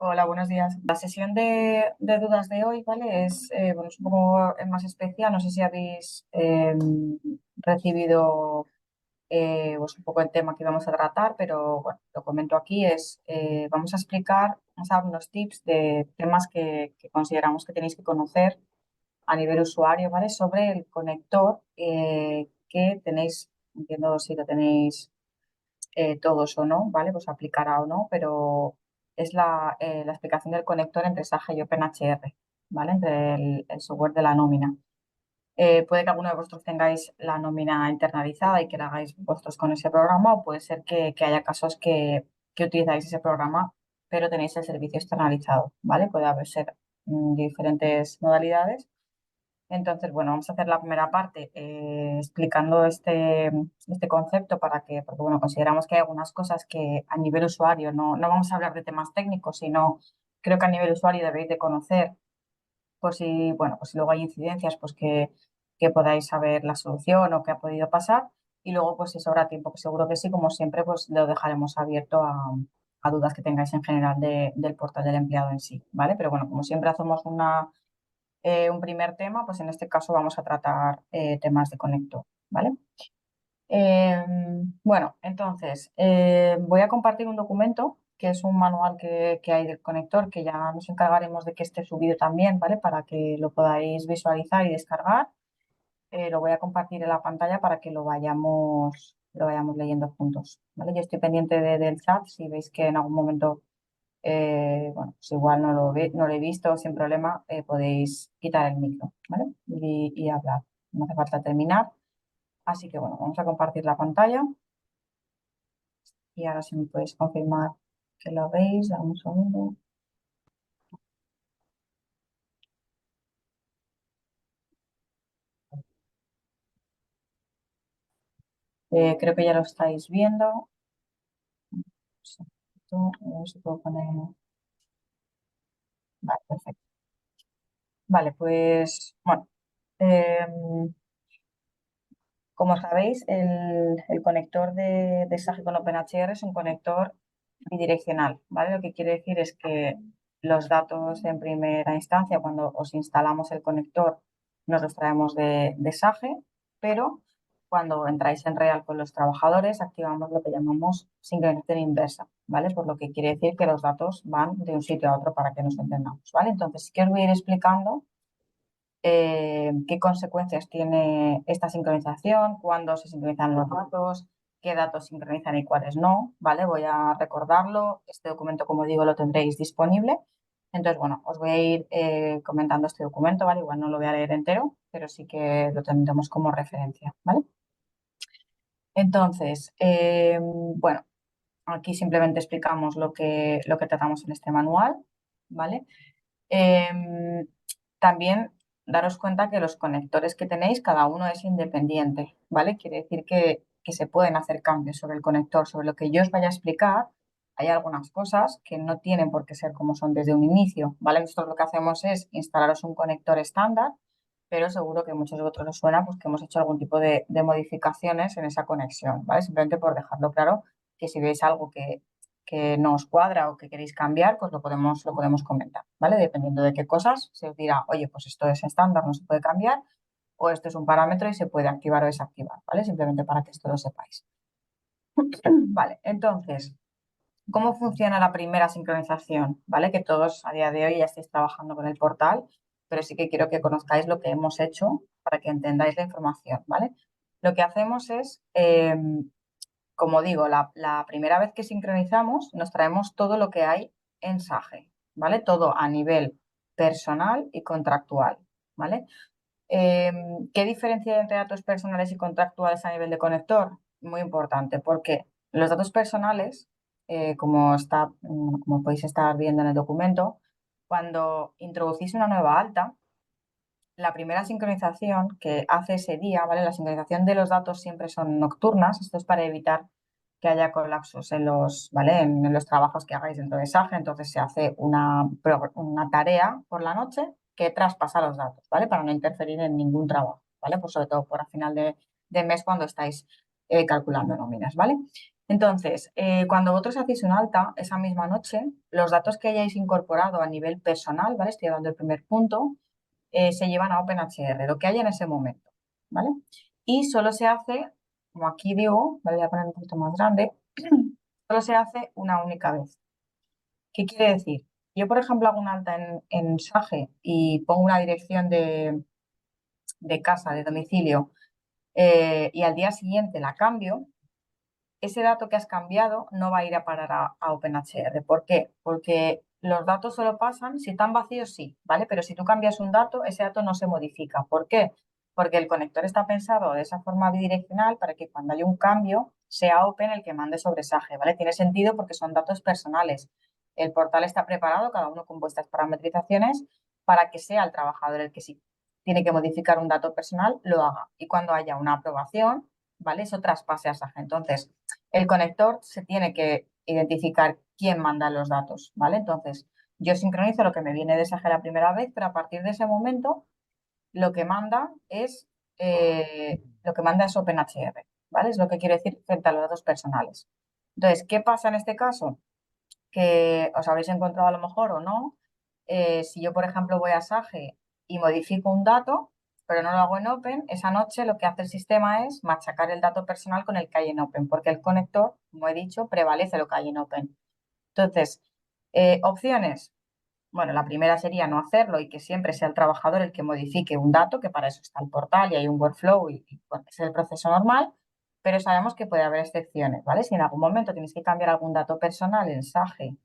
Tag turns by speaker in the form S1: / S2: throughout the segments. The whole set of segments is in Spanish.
S1: Hola, buenos días. La sesión de dudas de hoy, ¿vale? Bueno, es un poco más especial. No sé si habéis recibido pues un poco el tema que vamos a tratar, pero bueno, lo comento aquí. Vamos a explicar, vamos a dar unos tips de temas que consideramos que tenéis que conocer a nivel usuario, ¿vale? Sobre el conector que tenéis, entiendo si lo tenéis todos o no, ¿vale? Pues aplicará o no, pero es la explicación del conector entre SAGE y OpenHR, ¿vale? Entre el software de la nómina. Puede que alguno de vosotros tengáis la nómina internalizada y que la hagáis vosotros con ese programa, o puede ser que haya casos que utilizáis ese programa, pero tenéis el servicio externalizado, ¿vale? Puede haber ser diferentes modalidades. Entonces, bueno, vamos a hacer la primera parte explicando este concepto porque bueno, consideramos que hay algunas cosas que a nivel usuario no vamos a hablar de temas técnicos, sino creo que a nivel usuario debéis de conocer por si, bueno, pues si luego hay incidencias, pues que podáis saber la solución o qué ha podido pasar. Y luego, pues si sobra tiempo, que seguro que sí, como siempre, pues lo dejaremos abierto a dudas que tengáis en general del portal del empleado en sí, ¿vale? Pero bueno, como siempre hacemos un primer tema, pues en este caso vamos a tratar temas de conector, ¿vale? Eh, bueno, entonces voy a compartir un documento que es un manual que hay del conector, que ya nos encargaremos de que esté subido también, ¿vale? Para que lo podáis visualizar y descargar. Lo voy a compartir en la pantalla para que lo vayamos leyendo juntos, ¿vale? Yo estoy pendiente del chat, si veis que en algún momento bueno, pues igual no lo he visto sin problema, podéis quitar el micro, ¿vale? Y hablar. No hace falta terminar. Así que bueno, vamos a compartir la pantalla y ahora si me podéis confirmar que lo veis, dame un segundo. Creo que ya lo estáis viendo. A ver si puedo poner. Vale, perfecto. Vale, pues bueno. em, Como sabéis, el conector de SAGE con OpenHR es un conector bidireccional, ¿vale? Lo que quiere decir es que los datos en primera instancia, cuando os instalamos el conector, nos los traemos de SAGE, pero cuando entráis en real con los trabajadores, activamos lo que llamamos sincronización inversa, ¿vale? Por lo que quiere decir que los datos van de un sitio a otro para que nos entendamos, ¿vale? Entonces, sí que os voy a ir explicando qué consecuencias tiene esta sincronización, cuándo se sincronizan los datos, qué datos sincronizan y cuáles no, ¿vale? Voy a recordarlo. Este documento, como digo, lo tendréis disponible. Entonces, bueno, os voy a ir comentando este documento, ¿vale? Igual no lo voy a leer entero, pero sí que lo tendremos como referencia, ¿vale? Entonces, bueno, aquí simplemente explicamos lo que tratamos en este manual, ¿vale? Em, También daros cuenta que los conectores que tenéis, cada uno es independiente, ¿vale? Quiere decir que se pueden hacer cambios sobre el conector. Sobre lo que yo os vaya a explicar, hay algunas cosas que no tienen por qué ser como son desde un inicio, ¿vale? Nosotros lo que hacemos es instalaros un conector estándar, pero seguro que a muchos de vosotros os suena pues, que hemos hecho algún tipo de modificaciones en esa conexión, ¿vale? Simplemente por dejarlo claro que si veis algo que no os cuadra o que queréis cambiar, pues lo podemos comentar, ¿vale? Dependiendo de qué cosas, se os dirá, oye, pues esto es estándar, no se puede cambiar, o esto es un parámetro y se puede activar o desactivar, ¿vale? Simplemente para que esto lo sepáis. Vale, entonces, ¿cómo funciona la primera sincronización? ¿Vale? Que todos a día de hoy ya estáis trabajando con el portal, pero sí que quiero que conozcáis lo que hemos hecho para que entendáis la información, ¿vale? Lo que hacemos es, como digo, la primera vez que sincronizamos, nos traemos todo lo que hay en SAGE, ¿vale? Todo a nivel personal y contractual, ¿vale? ¿Qué diferencia hay entre datos personales y contractuales a nivel de conector? Muy importante, porque los datos personales, como podéis estar viendo en el documento, cuando introducís una nueva alta, la primera sincronización que hace ese día, ¿vale? La sincronización de los datos siempre son nocturnas. Esto es para evitar que haya colapsos ¿vale? En los trabajos que hagáis dentro de SAGE. Entonces se hace una tarea por la noche que traspasa los datos, ¿vale? Para no interferir en ningún trabajo, ¿vale? Pues sobre todo por a final de mes cuando estáis calculando nóminas, ¿vale? Entonces, cuando vosotros hacéis un alta, esa misma noche, los datos que hayáis incorporado a nivel personal, ¿vale? Estoy dando el primer punto, se llevan a OpenHR, lo que haya en ese momento, ¿vale? Y solo se hace, como aquí digo, ¿vale? Voy a poner un poquito más grande, solo se hace una única vez. ¿Qué quiere decir? Yo, por ejemplo, hago un alta en SAGE y pongo una dirección de casa, de domicilio, y al día siguiente la cambio, ese dato que has cambiado no va a ir a parar a OpenHR. ¿Por qué? Porque los datos solo pasan, si están vacíos, sí, ¿vale? Pero si tú cambias un dato, ese dato no se modifica. ¿Por qué? Porque el conector está pensado de esa forma bidireccional para que cuando haya un cambio sea Open el que mande sobre SAGE, ¿vale? Tiene sentido porque son datos personales. El portal está preparado, cada uno con vuestras parametrizaciones, para que sea el trabajador el que sí tiene que modificar un dato personal, lo haga. Y cuando haya una aprobación, ¿vale? Eso traspase a SAGE. Entonces, el conector se tiene que identificar quién manda los datos, ¿vale? Entonces, yo sincronizo lo que me viene de SAGE la primera vez, pero a partir de ese momento lo que manda es OpenHR, ¿vale? Es lo que quiere decir frente a los datos personales. Entonces, ¿qué pasa en este caso? Que os habréis encontrado a lo mejor o no, si yo, por ejemplo, voy a SAGE y modifico un dato, pero no lo hago en Open, esa noche lo que hace el sistema es machacar el dato personal con el que hay en Open, porque el conector, como he dicho, prevalece lo que hay en Open. Entonces, opciones. Bueno, la primera sería no hacerlo y que siempre sea el trabajador el que modifique un dato, que para eso está el portal y hay un workflow bueno, es el proceso normal, pero sabemos que puede haber excepciones, ¿vale? Si en algún momento tienes que cambiar algún dato personal en SAGE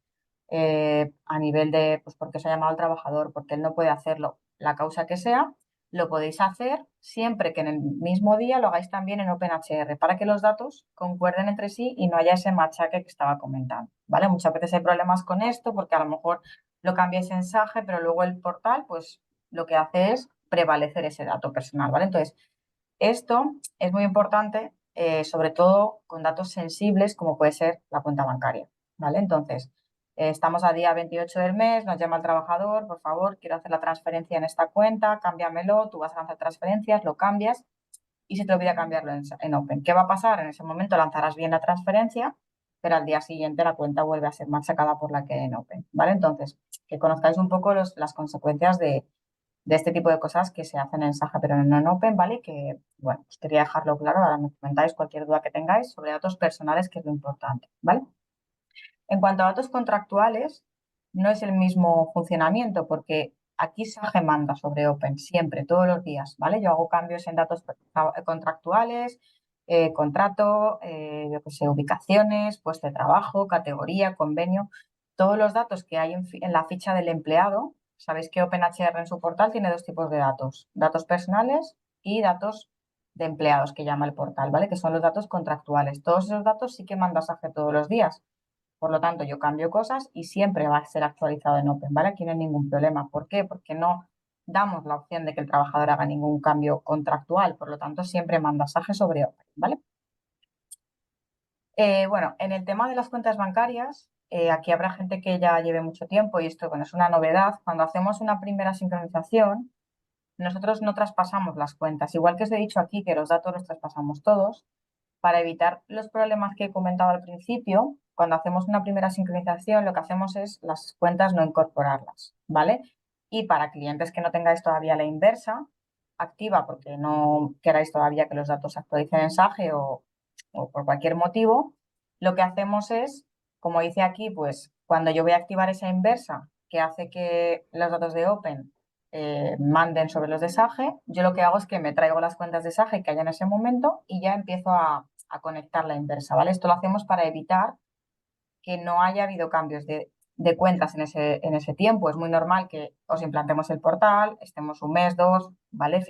S1: a nivel de, pues porque se ha llamado al trabajador, porque él no puede hacerlo, la causa que sea, lo podéis hacer siempre que en el mismo día lo hagáis también en OpenHR para que los datos concuerden entre sí y no haya ese machaque que estaba comentando, ¿vale? Muchas veces hay problemas con esto porque a lo mejor lo cambiáis en SAGE, pero luego el portal, pues lo que hace es prevalecer ese dato personal, ¿vale? Entonces, esto es muy importante, sobre todo con datos sensibles como puede ser la cuenta bancaria, ¿vale? Entonces, estamos a día 28 del mes, nos llama el trabajador, por favor, quiero hacer la transferencia en esta cuenta, cámbiamelo, tú vas a lanzar transferencias, lo cambias y se te olvida cambiarlo en Open. ¿Qué va a pasar? En ese momento lanzarás bien la transferencia, pero al día siguiente la cuenta vuelve a ser machacada por la que en Open, ¿vale? Entonces, que conozcáis un poco las consecuencias de este tipo de cosas que se hacen en Saja pero no en Open, ¿vale? Que, bueno, os quería dejarlo claro, ahora me comentáis cualquier duda que tengáis sobre datos personales, que es lo importante, ¿vale? En cuanto a datos contractuales, no es el mismo funcionamiento porque aquí Sage manda sobre Open siempre, todos los días, ¿vale? Yo hago cambios en datos contractuales, contrato, yo qué sé, ubicaciones, puesto de trabajo, categoría, convenio, todos los datos que hay en la ficha del empleado. Sabéis que OpenHR en su portal tiene dos tipos de datos personales y datos de empleados que llama el portal, ¿vale? Que son los datos contractuales. Todos esos datos sí que manda Sage todos los días. Por lo tanto, yo cambio cosas y siempre va a ser actualizado en Open, ¿vale? Aquí no hay ningún problema. ¿Por qué? Porque no damos la opción de que el trabajador haga ningún cambio contractual, por lo tanto, siempre manda SAGE sobre Open, ¿vale? Bueno, en el tema de las cuentas bancarias, aquí habrá gente que ya lleve mucho tiempo y esto, bueno, es una novedad. Cuando hacemos una primera sincronización, nosotros no traspasamos las cuentas. Igual que os he dicho aquí que los datos los traspasamos todos, para evitar los problemas que he comentado al principio, cuando hacemos una primera sincronización, lo que hacemos es las cuentas no incorporarlas, ¿vale? Y para clientes que no tengáis todavía la inversa activa porque no queráis todavía que los datos se actualicen en SAGE o por cualquier motivo, lo que hacemos es, como dice aquí, pues cuando yo voy a activar esa inversa que hace que los datos de Open manden sobre los de SAGE, yo lo que hago es que me traigo las cuentas de SAGE que hay en ese momento y ya empiezo a conectar la inversa, ¿vale? Esto lo hacemos para evitar que no haya habido cambios de cuentas en ese tiempo. Es muy normal que os implantemos el portal, estemos un mes, dos, ¿vale?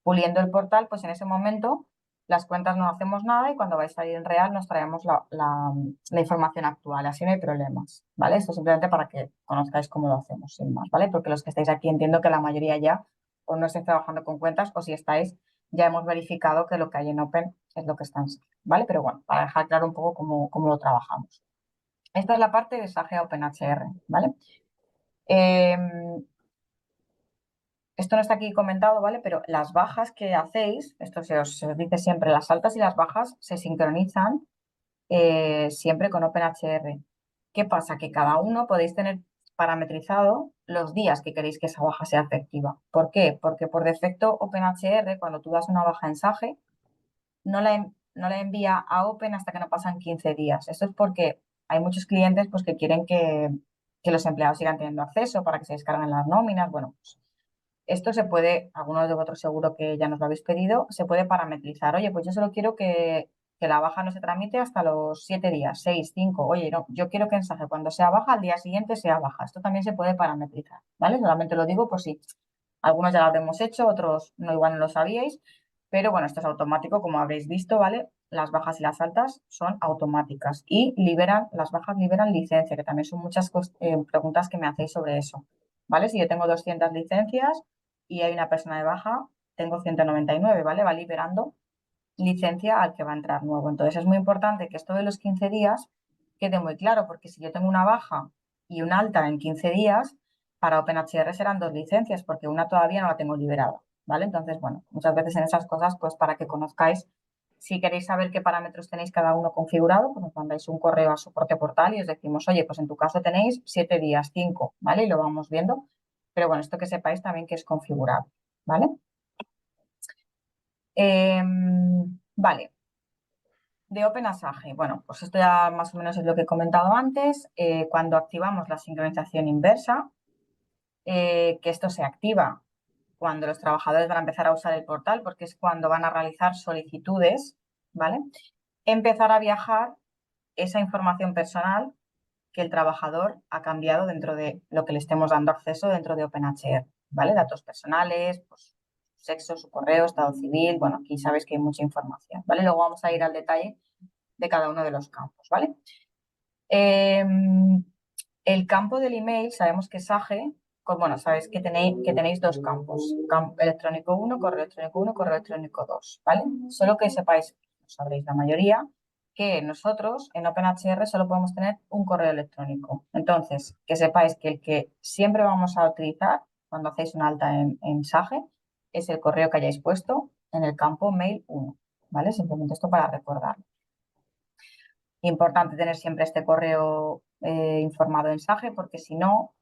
S1: Puliendo el portal, pues en ese momento las cuentas no hacemos nada y cuando vais a ir en real nos traemos la información actual, así no hay problemas, ¿vale? Esto simplemente para que conozcáis cómo lo hacemos, sin más, ¿vale? Porque los que estáis aquí entiendo que la mayoría ya o no estáis trabajando con cuentas o si estáis ya hemos verificado que lo que hay en Open es lo que está en SAGE, ¿vale? Pero bueno, para dejar claro un poco cómo lo trabajamos. Esta es la parte de SAGE OpenHR, ¿vale? Eh, esto no está aquí comentado, ¿vale? Pero las bajas que hacéis, esto se os dice siempre, las altas y las bajas se sincronizan siempre con OpenHR. ¿Qué pasa? Que cada uno podéis tener parametrizado los días que queréis que esa baja sea efectiva. ¿Por qué? Porque por defecto OpenHR, cuando tú das una baja en SAGE, no la envía a Open hasta que no pasan 15 días. Esto es porque hay muchos clientes pues, que quieren que los empleados sigan teniendo acceso para que se descarguen las nóminas. Bueno, pues esto se puede, algunos de vosotros seguro que ya nos lo habéis pedido, se puede parametrizar. Oye, pues yo solo quiero que la baja no se tramite hasta los 7 días, 6, 5. Oye, no, yo quiero que en SAGE cuando sea baja, al día siguiente sea baja. Esto también se puede parametrizar, ¿vale? Solamente lo digo por si algunos ya lo habremos hecho, otros no, igual no lo sabíais, pero bueno, esto es automático, como habréis visto, ¿vale? Las bajas y las altas son automáticas y las bajas liberan licencia, que también son muchas preguntas que me hacéis sobre eso, ¿vale? Si yo tengo 200 licencias y hay una persona de baja, tengo 199, ¿vale? Va liberando licencia al que va a entrar nuevo. Entonces es muy importante que esto de los 15 días quede muy claro, porque si yo tengo una baja y una alta en 15 días, para OpenHR serán 2 licencias, porque una todavía no la tengo liberada, ¿vale? Entonces, bueno, muchas veces en esas cosas, pues para que conozcáis, si queréis saber qué parámetros tenéis cada uno configurado, pues nos mandáis un correo a soporte portal y os decimos, oye, pues en tu caso tenéis 7 días, 5, ¿vale? Y lo vamos viendo. Pero bueno, esto que sepáis también que es configurable, ¿vale? Vale, de Open a Sage. Bueno, pues esto ya más o menos es lo que he comentado antes. Cuando activamos la sincronización inversa, que esto se activa cuando los trabajadores van a empezar a usar el portal, porque es cuando van a realizar solicitudes, ¿vale? Empezar a viajar esa información personal que el trabajador ha cambiado dentro de lo que le estemos dando acceso dentro de OpenHR, ¿vale? Datos personales, pues sexo, su correo, estado civil, bueno, aquí sabéis que hay mucha información, ¿vale? Luego vamos a ir al detalle de cada uno de los campos, ¿vale? El campo del email, sabemos que Sage, bueno, sabéis que tenéis dos campos, campo electrónico 1, correo electrónico 1, correo electrónico 2, ¿vale? Solo que sepáis, lo sabréis la mayoría, que nosotros en OpenHR solo podemos tener un correo electrónico. Entonces, que sepáis que el que siempre vamos a utilizar cuando hacéis una alta en Sage es el correo que hayáis puesto en el campo mail 1, ¿vale? Simplemente esto para recordar. Importante tener siempre este correo informado en Sage, porque si no,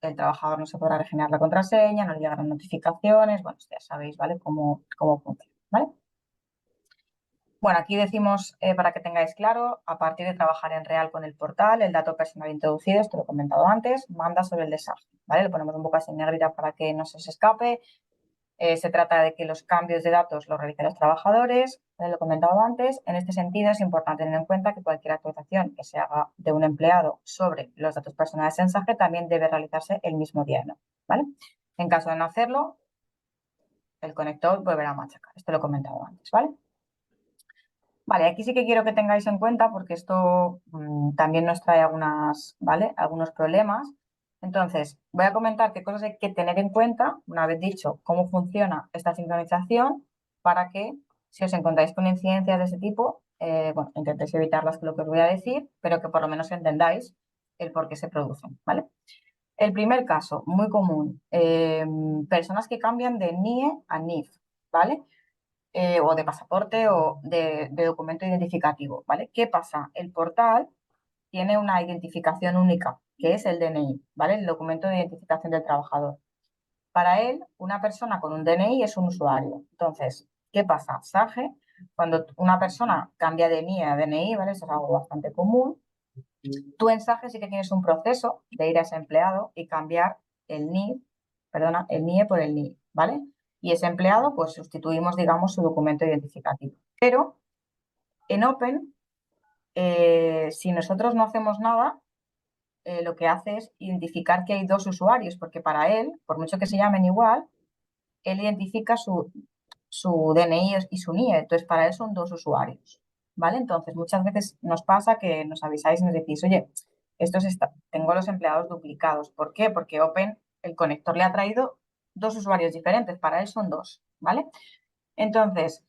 S1: el trabajador no se podrá regenerar la contraseña, no le llegarán notificaciones. Bueno, ya sabéis, ¿vale? Cómo funciona, ¿vale? Bueno, aquí decimos, para que tengáis claro, a partir de trabajar en real con el portal, el dato personal introducido, esto lo he comentado antes, manda sobre el de Sage, ¿vale? Le ponemos un poco así en negrita para que no se os escape. Se trata de que los cambios de datos los realicen los trabajadores, lo he comentado antes. En este sentido, es importante tener en cuenta que cualquier actualización que se haga de un empleado sobre los datos personales en Sage también debe realizarse el mismo día, ¿no? ¿Vale? En caso de no hacerlo, el conector volverá a machacar. Esto lo he comentado antes, ¿vale? Vale, aquí sí que quiero que tengáis en cuenta porque esto también nos trae ¿vale? Algunos problemas. Entonces, voy a comentar qué cosas hay que tener en cuenta, una vez dicho cómo funciona esta sincronización, para que si os encontráis con incidencias de ese tipo, bueno, intentéis evitarlas con lo que os voy a decir, pero que por lo menos entendáis el por qué se producen, ¿vale? El primer caso, muy común, personas que cambian de NIE a NIF, ¿vale? O de pasaporte o de documento identificativo, ¿vale? ¿Qué pasa? El portal tiene una identificación única, que es el DNI, ¿vale? El documento de identificación del trabajador. Para él, una persona con un DNI es un usuario. Entonces, ¿qué pasa? Sage, cuando una persona cambia de NIE a DNI, ¿vale? Eso es algo bastante común. Tú en Sage sí que tienes un proceso de ir a ese empleado y cambiar el NIE por el NIE, ¿vale? Y ese empleado, pues sustituimos, digamos, su documento identificativo. Pero en Open, si nosotros no hacemos nada, lo que hace es identificar que hay dos usuarios, porque para él, por mucho que se llamen igual, él identifica su DNI y su NIE, entonces para él son dos usuarios, ¿vale? Entonces muchas veces nos pasa que nos avisáis y nos decís, oye, tengo los empleados duplicados. ¿Por qué? Porque Open, el conector le ha traído dos usuarios diferentes, para él son dos, ¿vale? Entonces,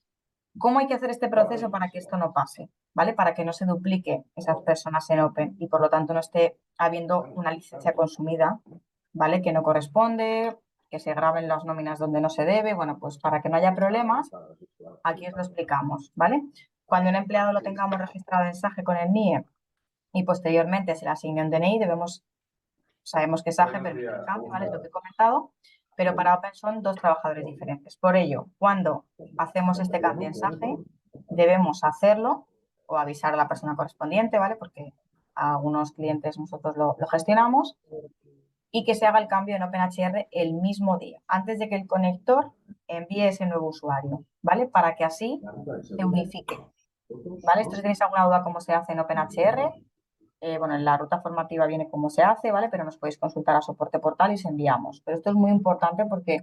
S1: ¿cómo hay que hacer este proceso para que esto no pase? ¿Vale? Para que no se duplique esas personas en Open y por lo tanto no esté habiendo una licencia consumida, ¿vale? Que no corresponde, que se graben las nóminas donde no se debe. Bueno, pues para que no haya problemas, aquí os lo explicamos, ¿vale? Cuando un empleado lo tengamos registrado en SAGE con el NIE y posteriormente se le asigne un DNI, sabemos que SAGE permite el cambio, ¿vale? Es lo que he comentado, pero para Open son dos trabajadores diferentes. Por ello, cuando hacemos este cambio en SAGE, debemos hacerlo o avisar a la persona correspondiente, ¿vale? Porque a algunos clientes nosotros lo gestionamos, y que se haga el cambio en OpenHR el mismo día, antes de que el conector envíe ese nuevo usuario, ¿vale? Para que así se unifique, ¿vale? Esto, si tenéis alguna duda cómo se hace en OpenHR, bueno, en la ruta formativa viene cómo se hace, ¿vale? Pero nos podéis consultar a soporte portal y os enviamos. Pero esto es muy importante porque,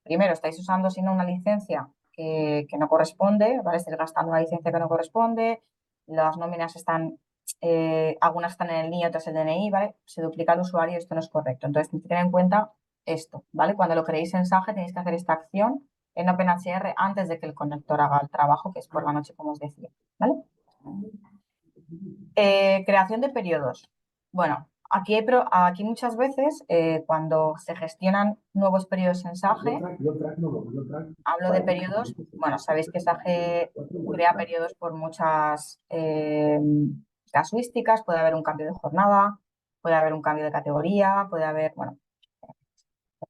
S1: primero, estáis usando sino una licencia que no corresponde, ¿vale? Estáis gastando una licencia que no corresponde, las nóminas están, algunas están en el NIE, otras en el DNI, ¿vale? Se duplica el usuario y esto no es correcto. Entonces, tenéis que tener en cuenta esto, ¿vale? Cuando lo creéis en SAGE tenéis que hacer esta acción en OpenHR antes de que el conector haga el trabajo, que es por la noche, como os decía, ¿vale? Creación de periodos. Bueno, aquí muchas veces cuando se gestionan nuevos periodos en SAGE, hablo de periodos, bueno, sabéis que SAGE crea periodos por muchas casuísticas, puede haber un cambio de jornada, puede haber un cambio de categoría, puede haber, bueno,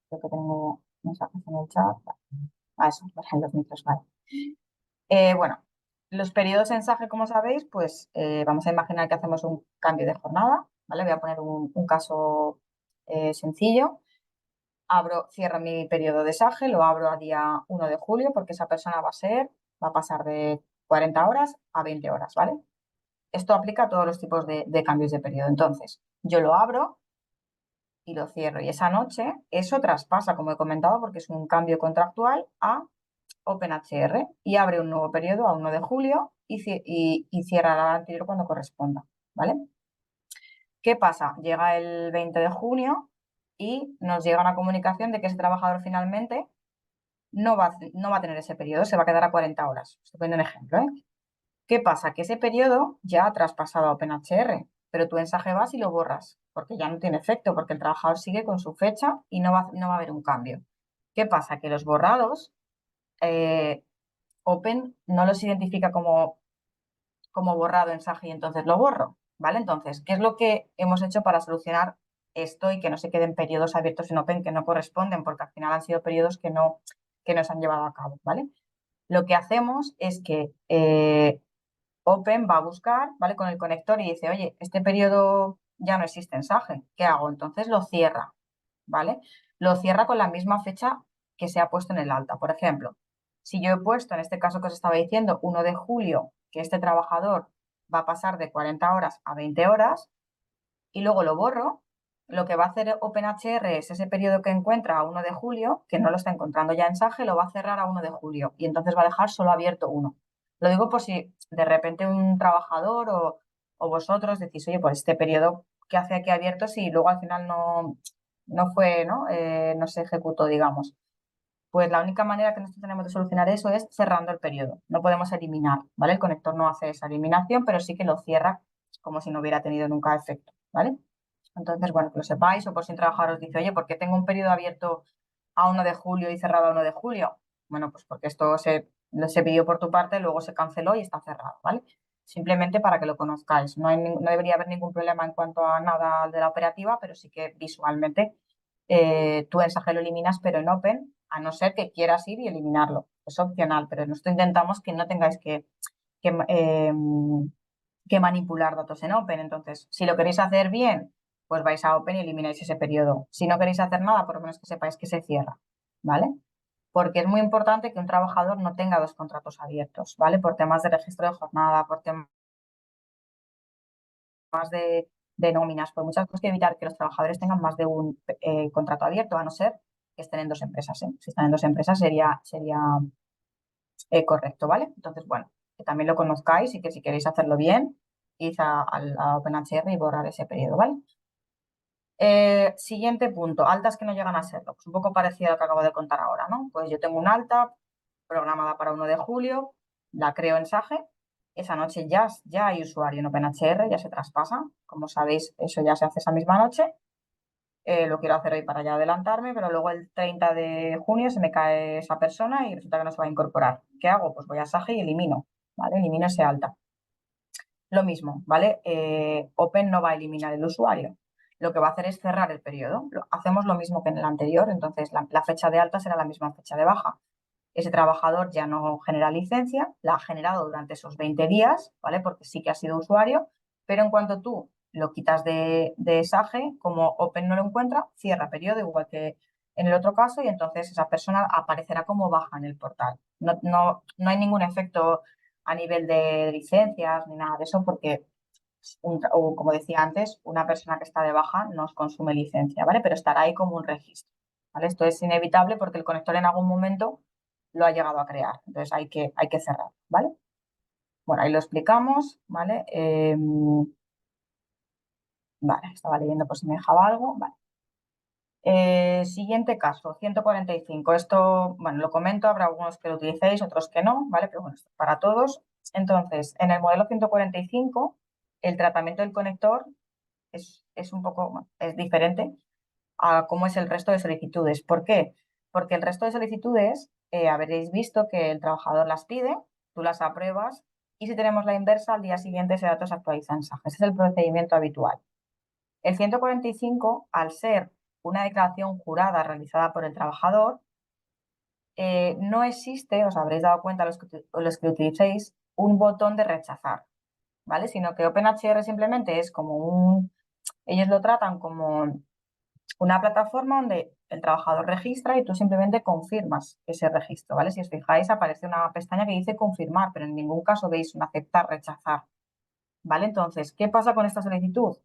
S1: creo que tengo mensajes en el chat. Eso, por ejemplo, los micros, vale. Bueno, los periodos en SAGE, como sabéis, pues vamos a imaginar que hacemos un cambio de jornada, ¿vale? Voy a poner un caso sencillo. Cierro mi periodo de SAGE, lo abro a día 1 de julio porque esa persona va a pasar de 40 horas a 20 horas, ¿vale? Esto aplica a todos los tipos de cambios de periodo. Entonces, yo lo abro y lo cierro. Y esa noche, eso traspasa, como he comentado, porque es un cambio contractual a OpenHR y abre un nuevo periodo a 1 de julio y cierra la anterior cuando corresponda, ¿vale? ¿Qué pasa? Llega el 20 de junio y nos llega una comunicación de que ese trabajador finalmente no va a tener ese periodo, se va a quedar a 40 horas. Estoy poniendo un ejemplo, ¿eh? ¿Qué pasa? Que ese periodo ya ha traspasado a OpenHR, pero tú en SAGE vas y lo borras, porque ya no tiene efecto, porque el trabajador sigue con su fecha y no va a haber un cambio. ¿Qué pasa? Que los borrados, Open no los identifica como borrado en SAGE y entonces lo borro, ¿vale? Entonces, ¿qué es lo que hemos hecho para solucionar esto y que no se queden periodos abiertos en Open que no corresponden? Porque al final han sido periodos que no se han llevado a cabo, ¿vale? Lo que hacemos es que Open va a buscar, ¿vale? Con el conector y dice, oye, este periodo ya no existe en SAGE, ¿qué hago? Entonces lo cierra, ¿vale? Lo cierra con la misma fecha que se ha puesto en el alta. Por ejemplo, si yo he puesto, en este caso que os estaba diciendo, 1 de julio, que este trabajador va a pasar de 40 horas a 20 horas y luego lo borro, lo que va a hacer OpenHR es ese periodo que encuentra a 1 de julio, que no lo está encontrando ya en SAGE, lo va a cerrar a 1 de julio y entonces va a dejar solo abierto uno. Lo digo por si de repente un trabajador o vosotros decís, oye, pues este periodo que hace aquí abierto si luego al final no fue, ¿no? No se ejecutó, digamos. Pues la única manera que nosotros tenemos de solucionar eso es cerrando el periodo. No podemos eliminar, ¿vale? El conector no hace esa eliminación, pero sí que lo cierra como si no hubiera tenido nunca efecto, ¿vale? Entonces, bueno, que lo sepáis, o por si un trabajador os dice, oye, ¿por qué tengo un periodo abierto a 1 de julio y cerrado a 1 de julio? Bueno, pues porque esto se pidió por tu parte, luego se canceló y está cerrado, ¿vale? Simplemente para que lo conozcáis. No debería haber ningún problema en cuanto a nada de la operativa, pero sí que visualmente tú en SAGE lo eliminas, pero en Open, a no ser que quieras ir y eliminarlo. Es opcional, pero nosotros intentamos que no tengáis que, eh, que manipular datos en Open. Entonces, si lo queréis hacer bien, pues vais a Open y elimináis ese periodo. Si no queréis hacer nada, por lo menos que sepáis que se cierra, ¿vale? Porque es muy importante que un trabajador no tenga dos contratos abiertos, ¿vale? Por temas de registro de jornada, por temas de nóminas, por muchas cosas, que evitar que los trabajadores tengan más de un contrato abierto, a no ser que estén en dos empresas, ¿eh? Si están en dos empresas sería correcto, ¿vale? Entonces, bueno, que también lo conozcáis y que si queréis hacerlo bien, id a OpenHR y borrar ese periodo, ¿vale? Siguiente punto, altas que no llegan a serlo. Pues un poco parecido a lo que acabo de contar ahora, ¿no? Pues yo tengo un alta programada para 1 de julio, la creo en SAGE, esa noche ya hay usuario en OpenHR, ya se traspasa. Como sabéis, eso ya se hace esa misma noche. lo quiero hacer hoy para ya adelantarme, pero luego el 30 de junio se me cae esa persona y resulta que no se va a incorporar. ¿Qué hago? Pues voy a Sage y elimino, ¿vale? Elimino ese alta. Lo mismo, ¿vale? Open no va a eliminar el usuario. Lo que va a hacer es cerrar el periodo. Hacemos lo mismo que en el anterior, entonces la fecha de alta será la misma fecha de baja. Ese trabajador ya no genera licencia, la ha generado durante esos 20 días, ¿vale? Porque sí que ha sido usuario, pero en cuanto tú lo quitas de Sage, como Open no lo encuentra, cierra periodo, igual que en el otro caso, y entonces esa persona aparecerá como baja en el portal. No hay ningún efecto a nivel de licencias ni nada de eso, porque, o como decía antes, una persona que está de baja no os consume licencia, ¿vale? Pero estará ahí como un registro, ¿vale? Esto es inevitable porque el conector en algún momento lo ha llegado a crear, entonces hay que cerrar, ¿vale? Bueno, ahí lo explicamos, ¿vale? Vale, estaba leyendo por si me dejaba algo, vale. Siguiente caso, 145. Esto, bueno, lo comento, habrá algunos que lo utilicéis, otros que no, ¿vale? Pero bueno, esto es para todos. Entonces, en el modelo 145, el tratamiento del conector es un poco, bueno, es diferente a cómo es el resto de solicitudes. ¿Por qué? Porque el resto de solicitudes, habréis visto que el trabajador las pide, tú las apruebas y si tenemos la inversa, al día siguiente ese dato se actualiza en SAG. Ese es el procedimiento habitual. El 145, al ser una declaración jurada realizada por el trabajador, no existe, os habréis dado cuenta los que utilicéis, un botón de rechazar, ¿vale? Sino que OpenHR simplemente es como ellos lo tratan como una plataforma donde el trabajador registra y tú simplemente confirmas ese registro, ¿vale? Si os fijáis, aparece una pestaña que dice confirmar, pero en ningún caso veis un aceptar, rechazar, ¿vale? Entonces, ¿qué pasa con esta solicitud?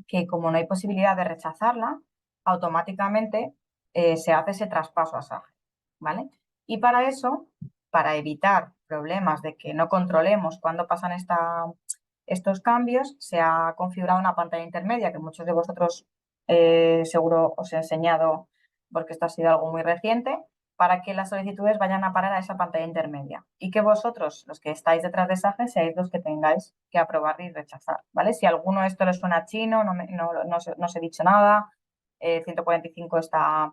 S1: Que como no hay posibilidad de rechazarla, automáticamente se hace ese traspaso a SAG, ¿vale? Y para eso, para evitar problemas de que no controlemos cuándo pasan estos cambios, se ha configurado una pantalla intermedia que muchos de vosotros seguro os he enseñado porque esto ha sido algo muy reciente, para que las solicitudes vayan a parar a esa pantalla intermedia y que vosotros, los que estáis detrás de SAGE, seáis los que tengáis que aprobar y rechazar, ¿vale? Si a alguno de esto le suena chino, no os he dicho nada, 145 está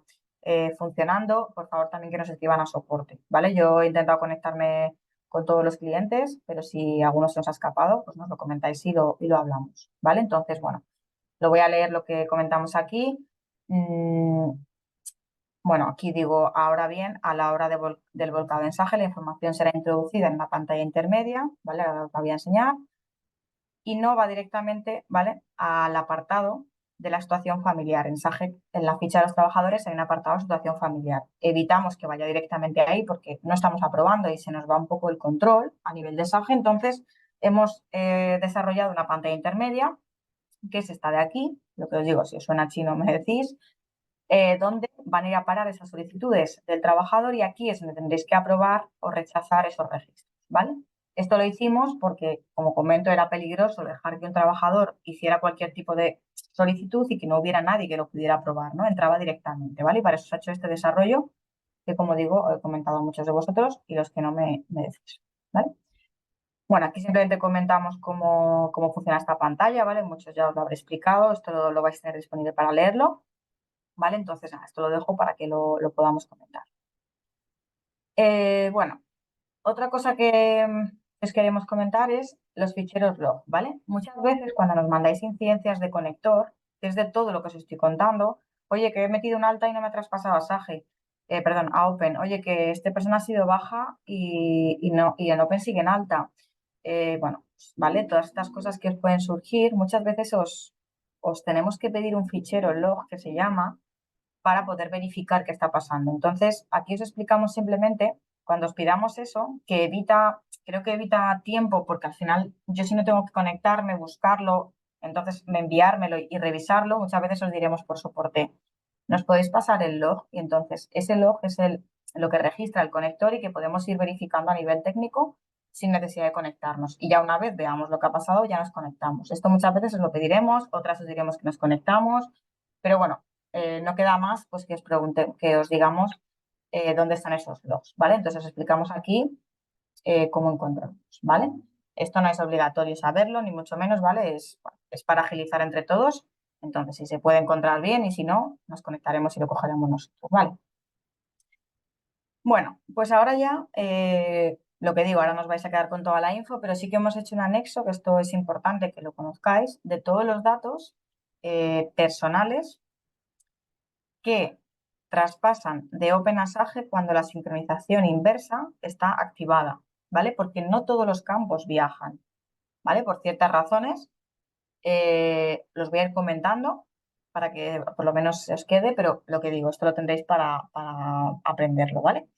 S1: funcionando, por favor también que nos escriban a soporte, ¿vale? Yo he intentado conectarme con todos los clientes, pero si alguno se nos ha escapado, pues nos lo comentáis y lo hablamos, ¿vale? Entonces, bueno, lo voy a leer lo que comentamos aquí. Bueno, aquí digo, ahora bien, a la hora del volcado en Sage, la información será introducida en la pantalla intermedia, ¿vale? Ahora os la voy a enseñar. Y no va directamente, ¿vale? Al apartado de la situación familiar. En Sage, en la ficha de los trabajadores hay un apartado de situación familiar. Evitamos que vaya directamente ahí porque no estamos aprobando y se nos va un poco el control a nivel de Sage. Entonces, hemos desarrollado una pantalla intermedia, que es esta de aquí. Lo que os digo, si os suena chino me decís, donde van a ir a parar esas solicitudes del trabajador y aquí es donde tendréis que aprobar o rechazar esos registros, ¿vale? Esto lo hicimos porque, como comento, era peligroso dejar que un trabajador hiciera cualquier tipo de solicitud y que no hubiera nadie que lo pudiera aprobar, ¿no? Entraba directamente, ¿vale? Y para eso se ha hecho este desarrollo que, como digo, he comentado a muchos de vosotros y los que no me decís, ¿vale? Bueno, aquí simplemente comentamos cómo funciona esta pantalla, ¿vale? Muchos ya os lo habré explicado, esto lo vais a tener disponible para leerlo. ¿Vale? Entonces, nada, esto lo dejo para que lo podamos comentar. Bueno, otra cosa que os queremos comentar es los ficheros log, ¿vale? Muchas veces cuando nos mandáis incidencias de conector, es de todo lo que os estoy contando, oye, que he metido un alta y no me ha traspasado a Sage, perdón, a Open, oye, que esta persona ha sido baja y en Open sigue en alta. Bueno, pues, ¿vale? Todas estas cosas que os pueden surgir, muchas veces os tenemos que pedir un fichero log que se llama para poder verificar qué está pasando. Entonces, aquí os explicamos simplemente, cuando os pidamos eso, que creo que evita tiempo, porque al final yo si no tengo que conectarme, buscarlo, entonces enviármelo y revisarlo, muchas veces os diremos por soporte, nos podéis pasar el log y entonces ese log es lo que registra el conector y que podemos ir verificando a nivel técnico sin necesidad de conectarnos. Y ya una vez veamos lo que ha pasado, ya nos conectamos. Esto muchas veces os lo pediremos, otras os diremos que nos conectamos, pero bueno, no queda más pues que os pregunte, que os digamos dónde están esos logs, ¿vale? Entonces os explicamos aquí cómo encontrarlos, ¿vale? Esto no es obligatorio saberlo, ni mucho menos, ¿vale? Es para agilizar entre todos. Entonces, si se puede encontrar bien y si no, nos conectaremos y lo cogeremos nosotros, ¿vale? Bueno, pues ahora ya, lo que digo, ahora nos vais a quedar con toda la info, pero sí que hemos hecho un anexo, que esto es importante que lo conozcáis, de todos los datos personales que traspasan de Open a Sage cuando la sincronización inversa está activada, ¿vale? Porque no todos los campos viajan, ¿vale? Por ciertas razones, los voy a ir comentando para que por lo menos se os quede, pero lo que digo, esto lo tendréis para aprenderlo, ¿vale?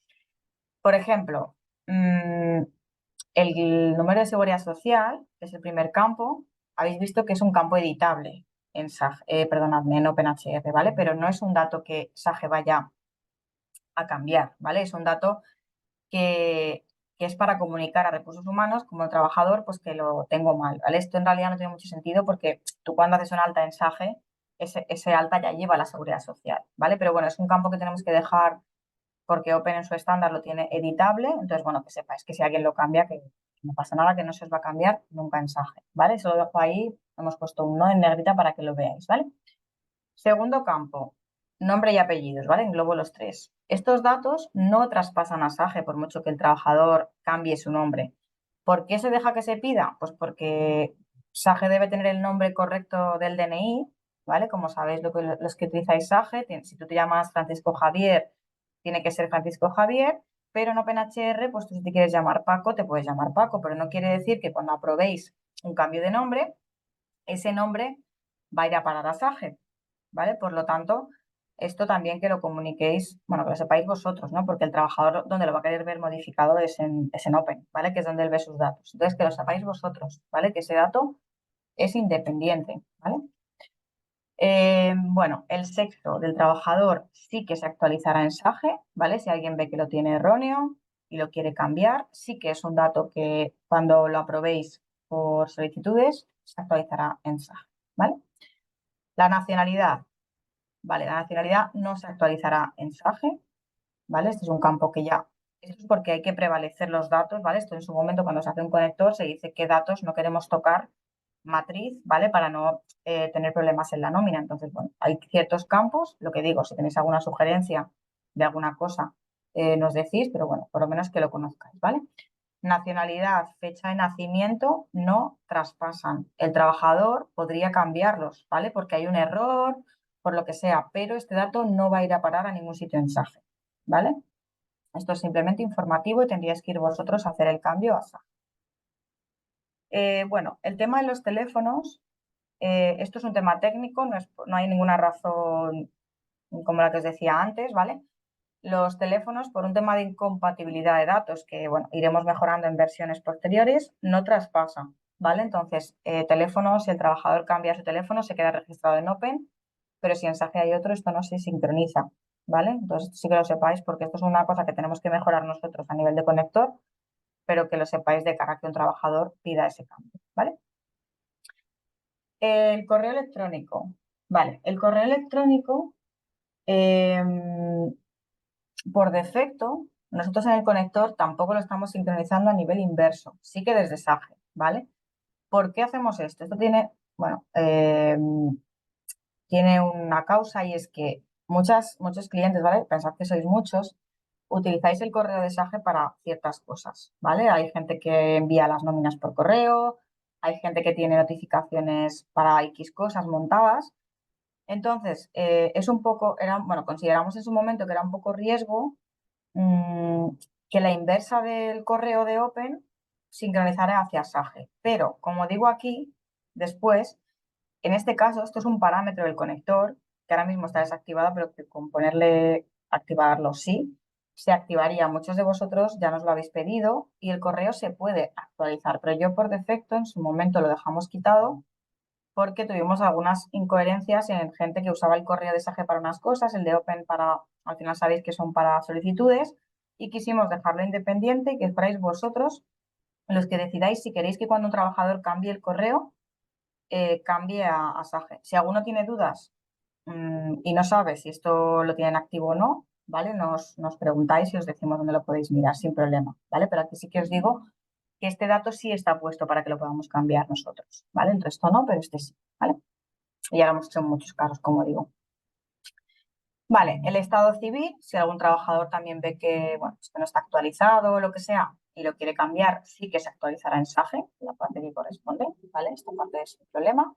S1: Por ejemplo, el número de seguridad social, que es el primer campo, habéis visto que es un campo editable en SAG, perdonadme, en OpenHR, ¿vale? Pero no es un dato que SAGE vaya a cambiar, ¿vale? Es un dato que es para comunicar a recursos humanos como trabajador, pues que lo tengo mal, ¿vale? Esto en realidad no tiene mucho sentido porque tú cuando haces un alta en SAGE, ese alta ya lleva la seguridad social, ¿vale? Pero bueno, es un campo que tenemos que dejar porque Open en su estándar lo tiene editable, entonces, bueno, que sepáis que si alguien lo cambia, que no pasa nada, que no se os va a cambiar nunca en Sage, ¿vale? Se lo dejo ahí, hemos puesto un no en negrita para que lo veáis, ¿vale? Segundo campo, nombre y apellidos, ¿vale? Englobo los tres. Estos datos no traspasan a Sage por mucho que el trabajador cambie su nombre. ¿Por qué se deja que se pida? Pues porque Sage debe tener el nombre correcto del DNI, ¿vale? Como sabéis, los que utilizáis Sage, si tú te llamas Francisco Javier, tiene que ser Francisco Javier, pero en OpenHR, pues tú si te quieres llamar Paco, te puedes llamar Paco, pero no quiere decir que cuando aprobéis un cambio de nombre, ese nombre va a ir a parar a Sage, ¿vale? Por lo tanto, esto también que lo comuniquéis, bueno, que lo sepáis vosotros, ¿no? Porque el trabajador donde lo va a querer ver modificado es en Open, ¿vale? Que es donde él ve sus datos. Entonces, que lo sepáis vosotros, ¿vale? Que ese dato es independiente, ¿vale? Bueno, el sexo del trabajador sí que se actualizará en SAGE, ¿vale? Si alguien ve que lo tiene erróneo y lo quiere cambiar, sí que es un dato que cuando lo aprobéis por solicitudes se actualizará en SAGE, ¿vale? La nacionalidad, ¿vale? La nacionalidad no se actualizará en SAGE, ¿vale? Este es un campo que ya, esto es porque hay que prevalecer los datos, ¿vale? Esto en su momento cuando se hace un conector se dice qué datos no queremos tocar matriz, ¿vale? Para no tener problemas en la nómina. Entonces, bueno, hay ciertos campos, lo que digo, si tenéis alguna sugerencia de alguna cosa, nos decís, pero bueno, por lo menos que lo conozcáis, ¿vale? Nacionalidad, fecha de nacimiento no traspasan. El trabajador podría cambiarlos, ¿vale? Porque hay un error, por lo que sea, pero este dato no va a ir a parar a ningún sitio en SAGE, ¿vale? Esto es simplemente informativo y tendríais que ir vosotros a hacer el cambio a SAGE. Bueno, el tema de los teléfonos, esto es un tema técnico, no hay ninguna razón como la que os decía antes, ¿vale? Los teléfonos, por un tema de incompatibilidad de datos, que bueno, iremos mejorando en versiones posteriores, no traspasan, ¿vale? Entonces, teléfonos, si el trabajador cambia su teléfono, se queda registrado en Open, pero si en Sage hay otro, esto no se sincroniza, ¿vale? Entonces, sí que lo sepáis, porque esto es una cosa que tenemos que mejorar nosotros a nivel de conector, pero que lo sepáis de cara a que un trabajador pida ese cambio, ¿vale? El correo electrónico. Vale, el correo electrónico, por defecto, nosotros en el conector tampoco lo estamos sincronizando a nivel inverso, sí que desde Sage, ¿vale? ¿Por qué hacemos esto? Esto tiene, bueno, tiene una causa y es que muchos clientes, ¿vale? Pensad que sois muchos, utilizáis el correo de Sage para ciertas cosas, ¿vale? Hay gente que envía las nóminas por correo, hay gente que tiene notificaciones para X cosas montadas. Entonces, es un poco, bueno, consideramos en su momento que era un poco riesgo mm, que la inversa del correo de Open sincronizara hacia Sage. Pero, como digo aquí, después, en este caso, esto es un parámetro del conector que ahora mismo está desactivado, pero que con ponerle activarlo sí, se activaría. Muchos de vosotros ya nos lo habéis pedido y el correo se puede actualizar, pero yo por defecto en su momento lo dejamos quitado porque tuvimos algunas incoherencias en gente que usaba el correo de Sage para unas cosas, el de Open para, al final sabéis que son para solicitudes, y quisimos dejarlo independiente y que fuerais vosotros los que decidáis si queréis que cuando un trabajador cambie el correo, cambie a Sage. Si alguno tiene dudas y no sabe si esto lo tienen activo o no, ¿vale? Nos preguntáis y os decimos dónde lo podéis mirar sin problema, ¿vale? Pero aquí sí que os digo que este dato sí está puesto para que lo podamos cambiar nosotros, ¿vale? El resto no, pero este sí, ¿vale? Y ya lo hemos hecho en muchos casos, como digo. Vale, el estado civil, si algún trabajador también ve que, bueno, pues que no está actualizado o lo que sea y lo quiere cambiar, sí que se actualizará en SAGE, la parte que corresponde, ¿vale? Esta parte es el problema.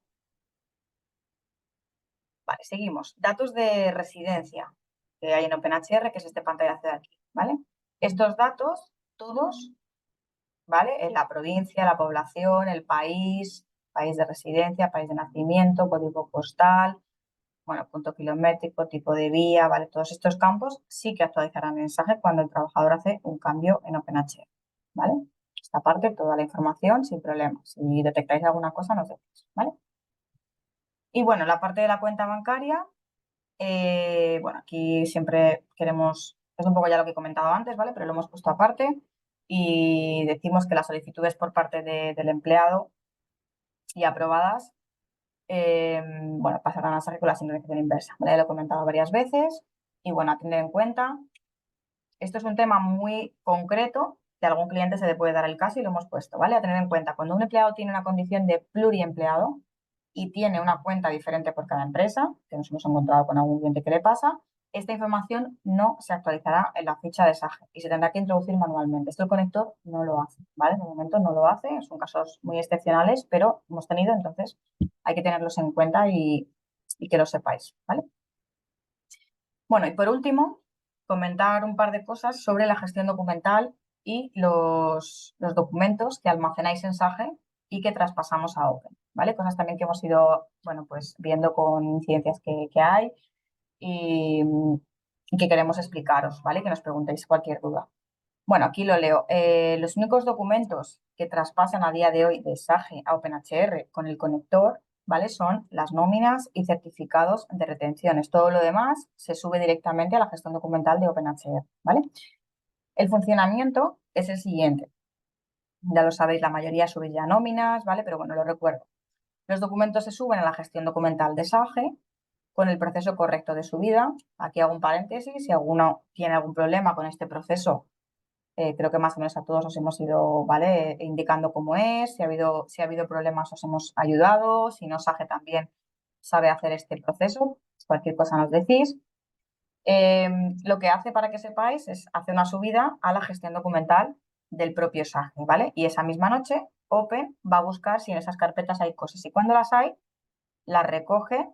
S1: Vale, seguimos. Datos de residencia que hay en OpenHR, que es este pantallazo de aquí, ¿vale? Estos datos, todos, ¿vale? En la provincia, la población, el país, país de residencia, país de nacimiento, código postal, bueno, punto kilométrico, tipo de vía, ¿vale? Todos estos campos sí que actualizarán el mensaje cuando el trabajador hace un cambio en OpenHR, ¿vale? Esta parte, toda la información sin problema. Si detectáis alguna cosa, nos decís, ¿vale? Y bueno, la parte de la cuenta bancaria, bueno, aquí siempre queremos, es un poco ya lo que he comentado antes, ¿vale? Pero lo hemos puesto aparte y decimos que las solicitudes por parte del empleado y aprobadas, bueno, pasarán a SAGE con la sincronización inversa, ¿vale? Lo he comentado varias veces y bueno, a tener en cuenta, esto es un tema muy concreto que a algún cliente se le puede dar el caso y lo hemos puesto, ¿vale? A tener en cuenta, cuando un empleado tiene una condición de pluriempleado y tiene una cuenta diferente por cada empresa, que nos hemos encontrado con algún cliente que le pasa, esta información no se actualizará en la ficha de SAGE y se tendrá que introducir manualmente. Esto el conector no lo hace, ¿vale? De momento no lo hace, son casos muy excepcionales, pero hemos tenido, entonces hay que tenerlos en cuenta y que lo sepáis, ¿vale? Bueno, y por último, comentar un par de cosas sobre la gestión documental y los documentos que almacenáis en SAGE y que traspasamos a Open, ¿vale? Cosas también que hemos ido, bueno, pues viendo con incidencias que hay y que queremos explicaros, ¿vale? Que nos preguntéis cualquier duda. Bueno, aquí lo leo. Los únicos documentos que traspasan a día de hoy de SAGE a OpenHR con el conector, ¿vale? Son las nóminas y certificados de retenciones. Todo lo demás se sube directamente a la gestión documental de OpenHR, ¿vale? El funcionamiento es el siguiente. Ya lo sabéis, la mayoría sube ya nóminas, ¿vale? Pero bueno, lo recuerdo. Los documentos se suben a la gestión documental de SAGE con el proceso correcto de subida. Aquí hago un paréntesis. Si alguno tiene algún problema con este proceso, creo que más o menos a todos os hemos ido, ¿vale? Indicando cómo es, si ha habido problemas os hemos ayudado, si no, SAGE también sabe hacer este proceso, cualquier cosa nos decís. Lo que hace, para que sepáis, es hacer una subida a la gestión documental del propio SAGE, ¿vale? Y esa misma noche Open va a buscar si en esas carpetas hay cosas y cuando las hay, las recoge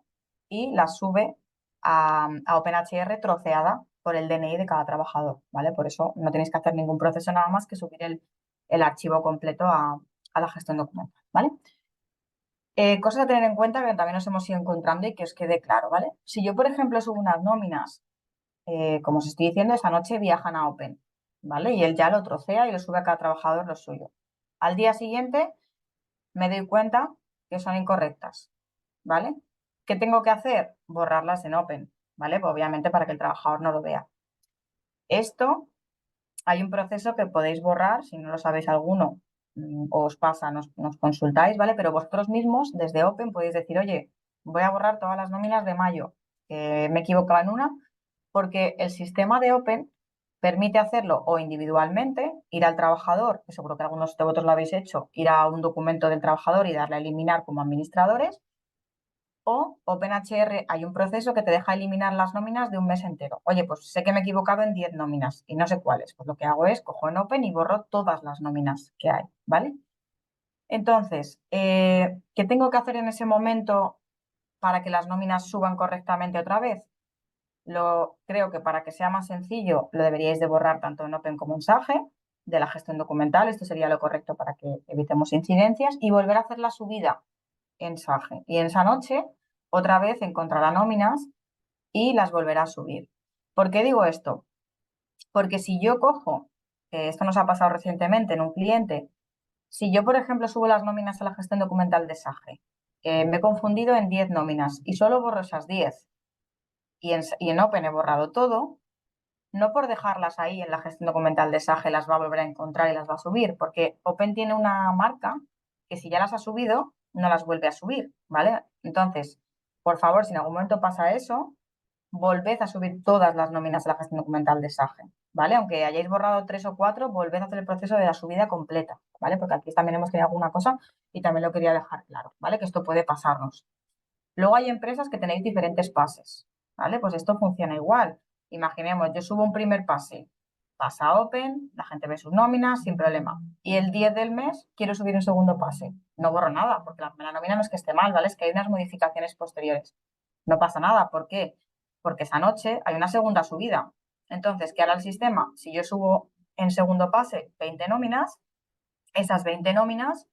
S1: y las sube a OpenHR troceada por el DNI de cada trabajador, ¿vale? Por eso no tenéis que hacer ningún proceso nada más que subir el archivo completo a la gestión documental, ¿vale? Cosas a tener en cuenta que también nos hemos ido encontrando y que os quede claro, ¿vale? Si yo, por ejemplo, subo unas nóminas, como os estoy diciendo, esa noche viajan a Open, ¿vale? Y él ya lo trocea y lo sube a cada trabajador lo suyo. Al día siguiente me doy cuenta que son incorrectas, ¿vale? ¿Qué tengo que hacer? Borrarlas en Open, ¿vale? Pues obviamente para que el trabajador no lo vea. Esto, hay un proceso que podéis borrar, si no lo sabéis alguno, os pasa, nos consultáis, ¿vale? Pero vosotros mismos, desde Open, podéis decir, oye, voy a borrar todas las nóminas de mayo, que me he equivocado en una, porque el sistema de Open permite hacerlo o individualmente, ir al trabajador, que seguro que algunos de vosotros lo habéis hecho, ir a un documento del trabajador y darle a eliminar como administradores, o OpenHR hay un proceso que te deja eliminar las nóminas de un mes entero. Oye, pues sé que me he equivocado en 10 nóminas y no sé cuáles. Pues lo que hago es cojo en Open y borro todas las nóminas que hay, ¿vale? Entonces, ¿qué tengo que hacer en ese momento para que las nóminas suban correctamente otra vez? Creo que para que sea más sencillo lo deberíais de borrar tanto en Open como en SAGE de la gestión documental. Esto sería lo correcto para que evitemos incidencias y volver a hacer la subida en SAGE. Y en esa noche, otra vez encontrará nóminas y las volverá a subir. ¿Por qué digo esto? Porque si yo cojo, esto nos ha pasado recientemente en un cliente, si yo, por ejemplo, subo las nóminas a la gestión documental de SAGE, me he confundido en 10 nóminas y solo borro esas 10 y en Open he borrado todo, no por dejarlas ahí en la gestión documental de SAGE las va a volver a encontrar y las va a subir, porque Open tiene una marca que si ya las ha subido, no las vuelve a subir, ¿vale? Entonces, por favor, si en algún momento pasa eso, volved a subir todas las nóminas de la gestión documental de SAGE, ¿vale? Aunque hayáis borrado 3 o 4, volved a hacer el proceso de la subida completa, ¿vale? Porque aquí también hemos tenido alguna cosa y también lo quería dejar claro, ¿vale? Que esto puede pasarnos. Luego hay empresas que tenéis diferentes pases, ¿vale? Pues esto funciona igual. Imaginemos, yo subo un primer pase, pasa Open, la gente ve sus nóminas sin problema. Y el 10 del mes quiero subir un segundo pase. No borro nada, porque la nómina no es que esté mal, ¿vale? Es que hay unas modificaciones posteriores. No pasa nada. ¿Por qué? Porque esa noche hay una segunda subida. Entonces, ¿qué hará el sistema? Si yo subo en segundo pase 20 nóminas, esas 20 nóminas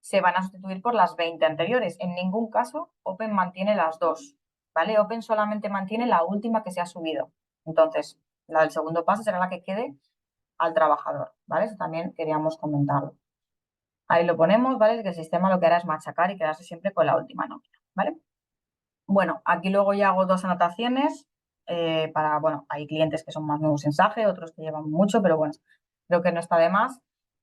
S1: se van a sustituir por las 20 anteriores. En ningún caso Open mantiene las dos, ¿vale? Open solamente mantiene la última que se ha subido. Entonces, la del segundo paso será la que quede al trabajador, ¿vale? Eso también queríamos comentarlo. Ahí lo ponemos, ¿vale? Que el sistema lo que hará es machacar y quedarse siempre con la última nómina, ¿vale? Bueno, aquí luego ya hago dos anotaciones para, bueno, hay clientes que son más nuevos en SAGE, otros que llevan mucho, pero bueno, creo que no está de más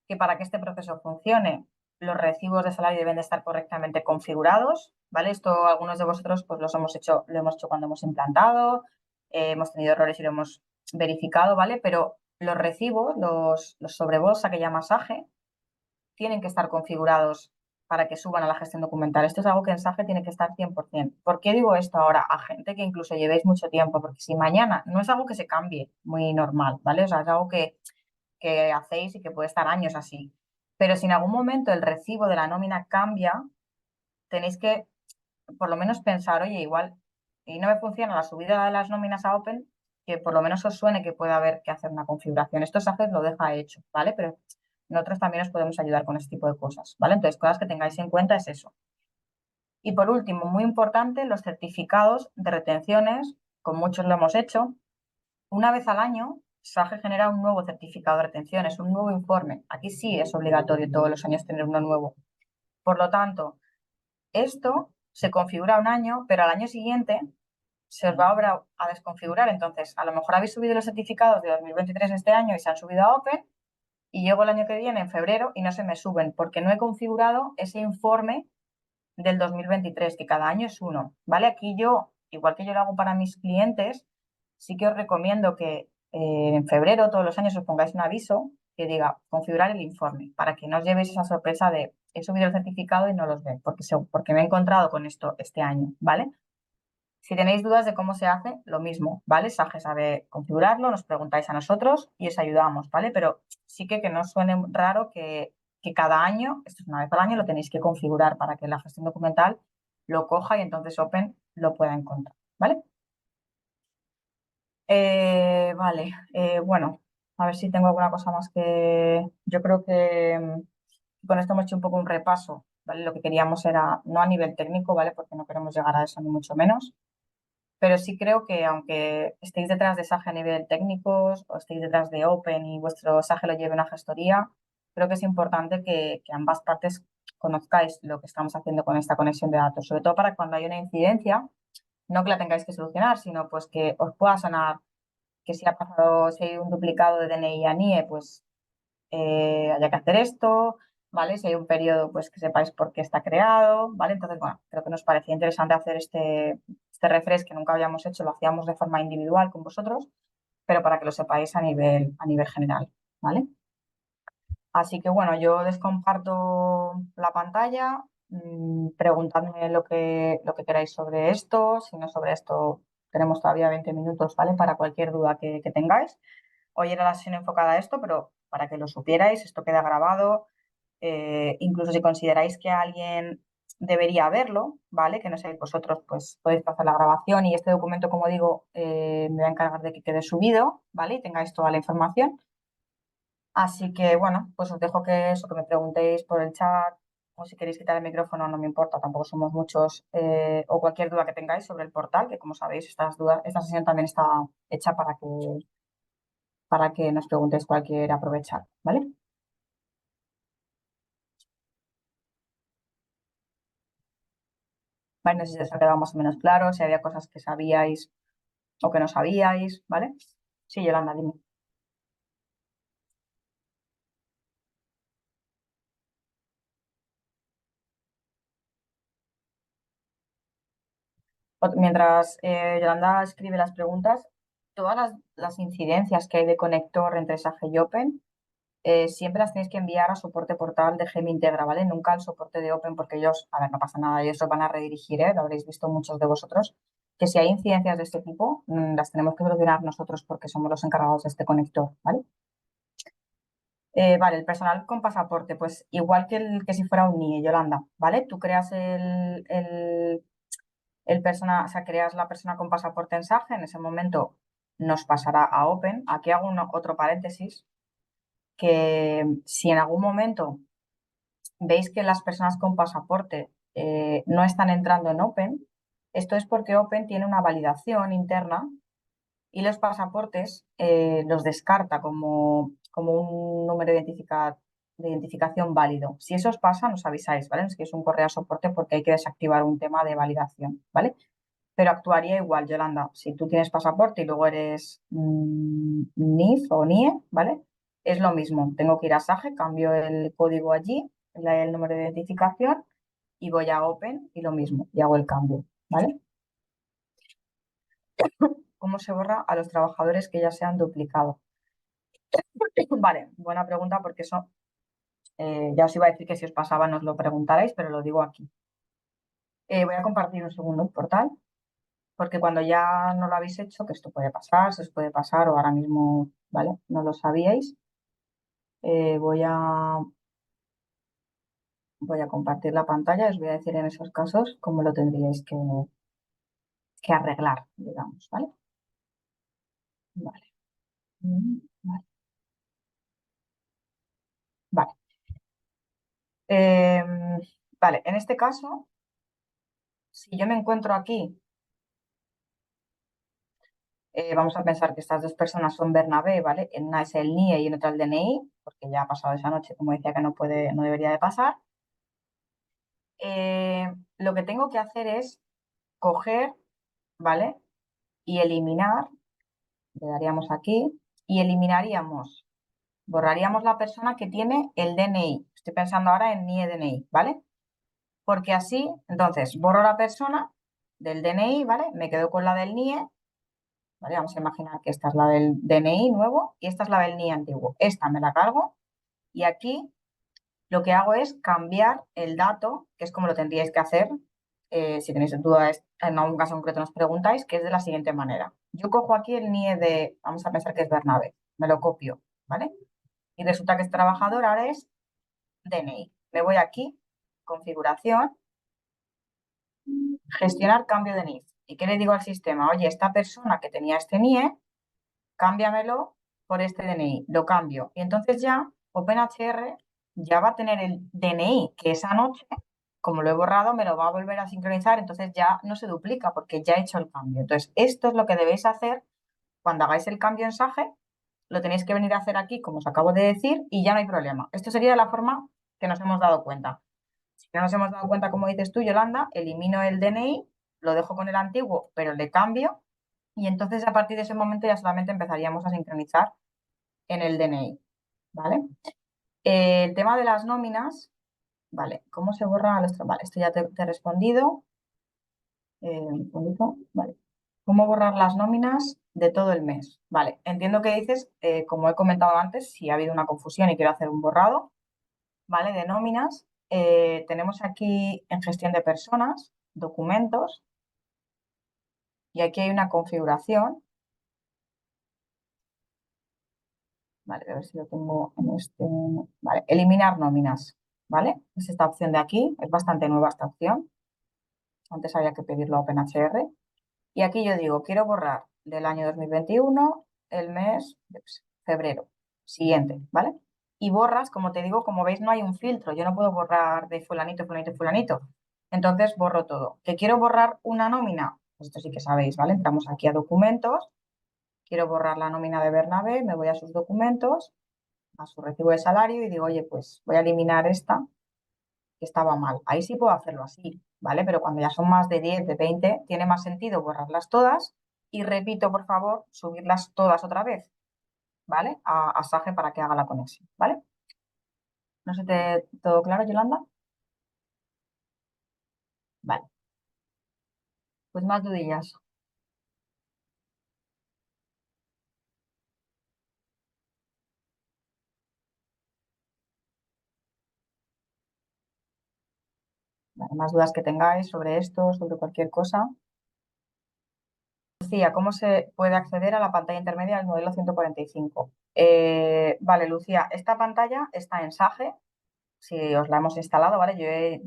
S1: que para que este proceso funcione, los recibos de salario deben de estar correctamente configurados, ¿vale? Esto algunos de vosotros pues lo hemos hecho cuando hemos implantado, hemos tenido errores y lo hemos verificado, ¿vale? Pero los recibos, los sobrebolsa que llama SAGE, tienen que estar configurados para que suban a la gestión documental. Esto es algo que en SAGE tiene que estar 100%. ¿Por qué digo esto ahora a gente que incluso llevéis mucho tiempo? Porque si mañana no es algo que se cambie muy normal, ¿vale? O sea, es algo que hacéis y que puede estar años así. Pero si en algún momento el recibo de la nómina cambia, tenéis que por lo menos pensar, oye, igual, y no me funciona la subida de las nóminas a Open, que por lo menos os suene que puede haber que hacer una configuración. Esto SAGE lo deja hecho, ¿vale? Pero nosotros también os podemos ayudar con este tipo de cosas, ¿vale? Entonces, cosas que tengáis en cuenta es eso. Y por último, muy importante, los certificados de retenciones, con muchos lo hemos hecho. Una vez al año, SAGE genera un nuevo certificado de retenciones, un nuevo informe. Aquí sí es obligatorio todos los años tener uno nuevo. Por lo tanto, esto se configura un año, pero al año siguiente se os va a desconfigurar. Entonces, a lo mejor habéis subido los certificados de 2023 este año y se han subido a Open y llego el año que viene, en febrero, y no se me suben porque no he configurado ese informe del 2023, que cada año es uno, ¿vale? Aquí yo, igual que yo lo hago para mis clientes, sí que os recomiendo que en febrero todos los años os pongáis un aviso que diga configurar el informe, para que no os llevéis esa sorpresa de he subido el certificado y no los ve, porque me he encontrado con esto este año, ¿vale? Si tenéis dudas de cómo se hace, lo mismo, ¿vale? SAGE sabe configurarlo, nos preguntáis a nosotros y os ayudamos, ¿vale? Pero sí que no suene raro que cada año, esto es una vez al año, lo tenéis que configurar para que la gestión documental lo coja y entonces Open lo pueda encontrar, ¿vale? Vale, bueno, a ver si tengo alguna cosa más que... Yo creo que con esto hemos hecho un poco un repaso, ¿vale? Lo que queríamos era, no a nivel técnico, ¿vale? Porque no queremos llegar a eso ni mucho menos, pero sí creo que aunque estéis detrás de SAGE a nivel técnico o estéis detrás de Open y vuestro SAGE lo lleve una gestoría, creo que es importante que ambas partes conozcáis lo que estamos haciendo con esta conexión de datos, sobre todo para cuando hay una incidencia, no que la tengáis que solucionar, sino pues que os pueda sonar que si ha pasado, si hay un duplicado de DNI a NIE, pues haya que hacer esto, ¿vale? Si hay un periodo, pues que sepáis por qué está creado, ¿vale? Entonces, bueno, creo que nos parecía interesante hacer este refresh que nunca habíamos hecho, lo hacíamos de forma individual con vosotros, pero para que lo sepáis a nivel general, ¿vale? Así que bueno, yo les comparto la pantalla, preguntadme lo que queráis sobre esto, si no sobre esto, tenemos todavía 20 minutos, ¿vale? Para cualquier duda que tengáis. Hoy era la sesión enfocada a esto, pero para que lo supierais, esto queda grabado. Incluso si consideráis que alguien debería verlo, ¿vale? Que no seáis vosotros, pues podéis pasar la grabación y este documento, como digo, me voy a encargar de que quede subido, ¿vale? Y tengáis toda la información. Así que, bueno, pues os dejo que eso, que me preguntéis por el chat o si queréis quitar el micrófono, no me importa, tampoco somos muchos, o cualquier duda que tengáis sobre el portal, que como sabéis, esta sesión también está hecha para que nos preguntéis cualquier aprovechar, ¿vale? Vale, no sé si os ha quedado más o menos claro, si había cosas que sabíais o que no sabíais, ¿vale? Sí, Yolanda, dime. Mientras Yolanda escribe las preguntas, todas las incidencias que hay de conector entre SAGE y Open, siempre las tenéis que enviar a soporte portal de Gemintegra, ¿vale? Nunca al soporte de Open, porque ellos, a ver, no pasa nada, ellos os van a redirigir, ¿eh? Lo habréis visto muchos de vosotros, que si hay incidencias de este tipo, las tenemos que solucionar nosotros porque somos los encargados de este conector, ¿vale? Vale, el personal con pasaporte, pues igual que si fuera un NIE, Yolanda, ¿vale? Tú creas el persona, o sea, creas la persona con pasaporte en SAGE, en ese momento nos pasará a Open. Aquí hago otro paréntesis, que si en algún momento veis que las personas con pasaporte no están entrando en Open, esto es porque Open tiene una validación interna y los pasaportes los descarta como un número de identificación válido. Si eso os pasa, nos avisáis, ¿vale? Es que es un correo a soporte porque hay que desactivar un tema de validación, ¿vale? Pero actuaría igual, Yolanda. Si tú tienes pasaporte y luego eres NIF o NIE, ¿vale? Es lo mismo. Tengo que ir a SAGE, cambio el código allí, el número de identificación y voy a Open y lo mismo, y hago el cambio, ¿vale? ¿Cómo se borra a los trabajadores que ya se han duplicado? Vale, buena pregunta porque eso ya os iba a decir que si os pasaba nos lo preguntarais, pero lo digo aquí. Voy a compartir un segundo un portal, porque cuando ya no lo habéis hecho, que esto puede pasar, se os puede pasar o ahora mismo, ¿vale? No lo sabíais. Voy a compartir la pantalla, os voy a decir en esos casos cómo lo tendríais que arreglar, digamos, ¿vale? Vale. Vale. Vale. Vale, en este caso, si yo me encuentro aquí, vamos a pensar que estas dos personas son Bernabé, ¿vale? En una es el NIE y en otra el DNI, porque ya ha pasado esa noche, como decía que no puede, no debería de pasar. Lo que tengo que hacer es coger, ¿vale? Y eliminar, le daríamos aquí, y eliminaríamos, borraríamos la persona que tiene el DNI. Estoy pensando ahora en NIE DNI, ¿vale? Porque así, entonces, borro la persona del DNI, ¿vale? Me quedo con la del NIE, ¿vale? Vamos a imaginar que esta es la del DNI nuevo y esta es la del NIE antiguo. Esta me la cargo y aquí lo que hago es cambiar el dato, que es como lo tendríais que hacer. Si tenéis dudas, en algún caso concreto nos preguntáis, que es de la siguiente manera. Yo cojo aquí el NIE de, vamos a pensar que es Bernabé, me lo copio, ¿vale? Y resulta que es trabajador, ahora es DNI. Me voy aquí, configuración, gestionar cambio de NIF. ¿Y qué le digo al sistema? Oye, esta persona que tenía este NIE, cámbiamelo por este DNI. Lo cambio. Y entonces ya OpenHR ya va a tener el DNI que esa noche, como lo he borrado, me lo va a volver a sincronizar. Entonces ya no se duplica porque ya he hecho el cambio. Entonces, esto es lo que debéis hacer cuando hagáis el cambio en SAGE. Lo tenéis que venir a hacer aquí, como os acabo de decir, y ya no hay problema. Esto sería la forma que nos hemos dado cuenta. Si no nos hemos dado cuenta, como dices tú, Yolanda, elimino el DNI, lo dejo con el antiguo, pero le cambio y entonces a partir de ese momento ya solamente empezaríamos a sincronizar en el DNI, ¿vale? El tema de las nóminas, ¿vale? ¿Cómo se borra a los Vale, esto ya te he respondido. Un segundito, ¿vale? ¿Cómo borrar las nóminas de todo el mes? Vale, entiendo que dices, como he comentado antes, si ha habido una confusión y quiero hacer un borrado, ¿vale? De nóminas. Tenemos aquí en gestión de personas, documentos, y aquí hay una configuración. Vale, a ver si lo tengo en este. Vale, eliminar nóminas, ¿vale? Es esta opción de aquí, es bastante nueva esta opción. Antes había que pedirlo a OpenHR. Y aquí yo digo, quiero borrar del año 2021 el mes yo qué sé, febrero, siguiente, ¿vale? Y borras, como te digo, como veis, no hay un filtro. Yo no puedo borrar de fulanito, fulanito, fulanito. Entonces borro todo. ¿Que quiero borrar una nómina? Pues esto sí que sabéis, ¿vale? Entramos aquí a documentos. Quiero borrar la nómina de Bernabé, me voy a sus documentos, a su recibo de salario y digo, oye, pues voy a eliminar esta que estaba mal. Ahí sí puedo hacerlo así, ¿vale? Pero cuando ya son más de 10, de 20, tiene más sentido borrarlas todas y repito, por favor, subirlas todas otra vez, ¿vale? A Sage para que haga la conexión, ¿vale? ¿No se te todo claro, Yolanda? Vale, pues más dudillas. más dudas que tengáis sobre esto, sobre cualquier cosa. Lucía, ¿cómo se puede acceder a la pantalla intermedia del modelo 145? Vale, Lucía, esta pantalla está en Sage, si os la hemos instalado, ¿vale?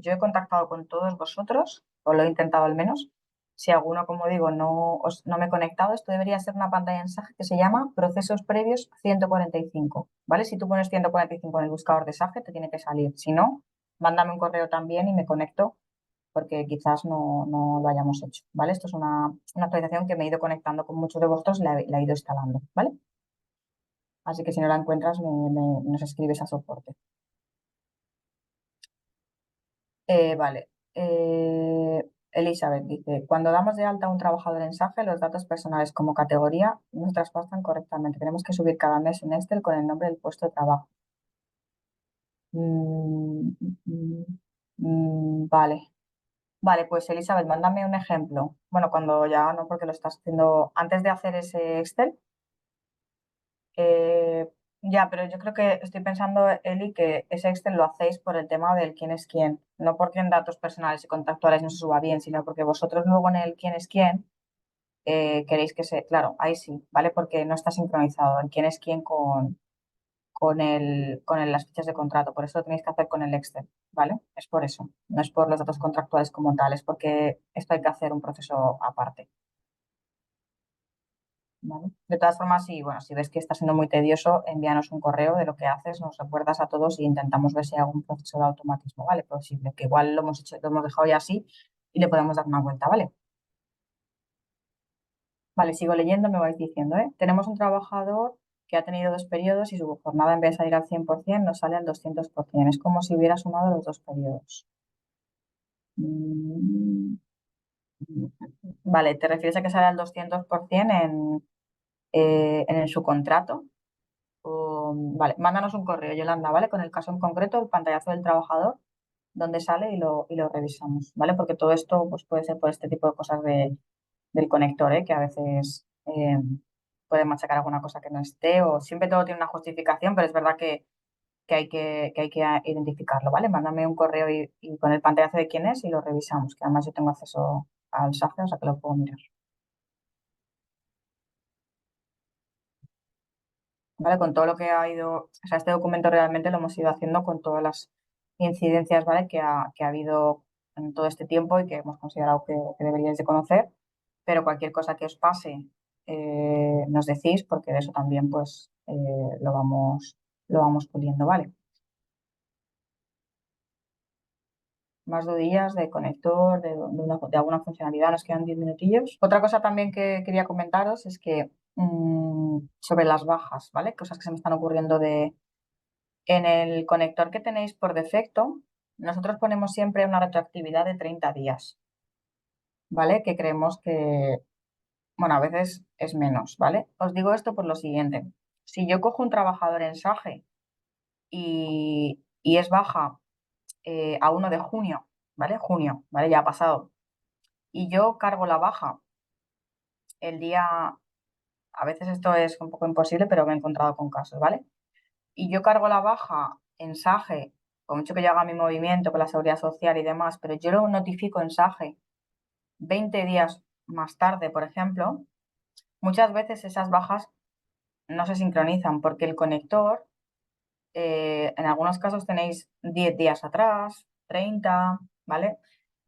S1: Yo he contactado con todos vosotros, o lo he intentado al menos. Si alguno, como digo, no me he conectado, esto debería ser una pantalla en Sage que se llama Procesos Previos 145, ¿vale? Si tú pones 145 en el buscador de Sage, te tiene que salir. Si no, mándame un correo también y me conecto porque quizás no lo hayamos hecho, ¿vale? Esto es una actualización que me he ido conectando con muchos de vosotros, la he ido instalando, ¿vale? Así que si no la encuentras, nos escribes a soporte. Vale. Elizabeth dice, cuando damos de alta a un trabajador en SAGE, los datos personales como categoría no se traspasan correctamente. Tenemos que subir cada mes un Excel con el nombre del puesto de trabajo. Mm, mm, vale. Vale, pues Elizabeth, mándame un ejemplo. Bueno, cuando ya no, porque lo estás haciendo antes de hacer ese Excel. Eh, ya, pero yo creo que estoy pensando, Eli, que ese Excel lo hacéis por el tema del quién es quién, no porque en datos personales y contactuales no se suba bien, sino porque vosotros luego en el quién es quién queréis que se, claro, ahí sí, ¿vale? Porque no está sincronizado el quién es quién con las fichas de contrato, por eso lo tenéis que hacer con el Excel, ¿vale? Es por eso, no es por los datos contractuales como tales, porque esto hay que hacer un proceso aparte. ¿Vale? De todas formas, si, bueno, si ves que está siendo muy tedioso, envíanos un correo de lo que haces, nos recuerdas a todos y intentamos ver si hay algún proceso de automatismo, ¿vale? Posible, que igual lo hemos hecho, lo hemos dejado ya así y le podemos dar una vuelta, ¿vale? Vale, sigo leyendo, me vais diciendo, ¿eh? Tenemos un trabajador que ha tenido dos periodos y su jornada en vez de salir al 100% nos sale al 200%. Es como si hubiera sumado los dos periodos. Mm, Vale, ¿te refieres a que sale al 200% en su contrato? Vale, mándanos un correo, Yolanda, ¿vale? Con el caso en concreto, el pantallazo del trabajador, donde sale y lo revisamos, ¿vale? Porque todo esto pues, puede ser por este tipo de cosas del conector, ¿eh? Que a veces puede machacar alguna cosa que no esté o siempre todo tiene una justificación, pero es verdad que hay que identificarlo, ¿vale? Mándame un correo y con el pantallazo de quién es y lo revisamos, que además yo tengo acceso al SAFE, o sea que lo puedo mirar. ¿Vale? Con todo lo que ha ido, o sea, este documento realmente lo hemos ido haciendo con todas las incidencias, ¿vale? Que ha habido en todo este tiempo y que hemos considerado que deberíais de conocer, pero cualquier cosa que os pase, nos decís, porque de eso también, pues, lo vamos puliendo, ¿vale? Más dudillas de conector, de alguna funcionalidad, nos quedan 10 minutillos. Otra cosa también que quería comentaros es que sobre las bajas, ¿vale? Cosas que se me están ocurriendo en el conector que tenéis por defecto, nosotros ponemos siempre una retroactividad de 30 días, ¿vale? Que creemos que, bueno, a veces es menos, ¿vale? Os digo esto por lo siguiente. Si yo cojo un trabajador en SAGE y es baja a 1 de junio, ¿vale? Junio, ¿vale? Ya ha pasado. Y yo cargo la baja el día, a veces esto es un poco imposible, pero me he encontrado con casos, ¿vale? Y yo cargo la baja en SAGE, con mucho que yo haga mi movimiento con la seguridad social y demás, pero yo lo notifico en SAGE 20 días más tarde, por ejemplo, muchas veces esas bajas no se sincronizan porque el conector, en algunos casos tenéis 10 días atrás, 30, ¿vale?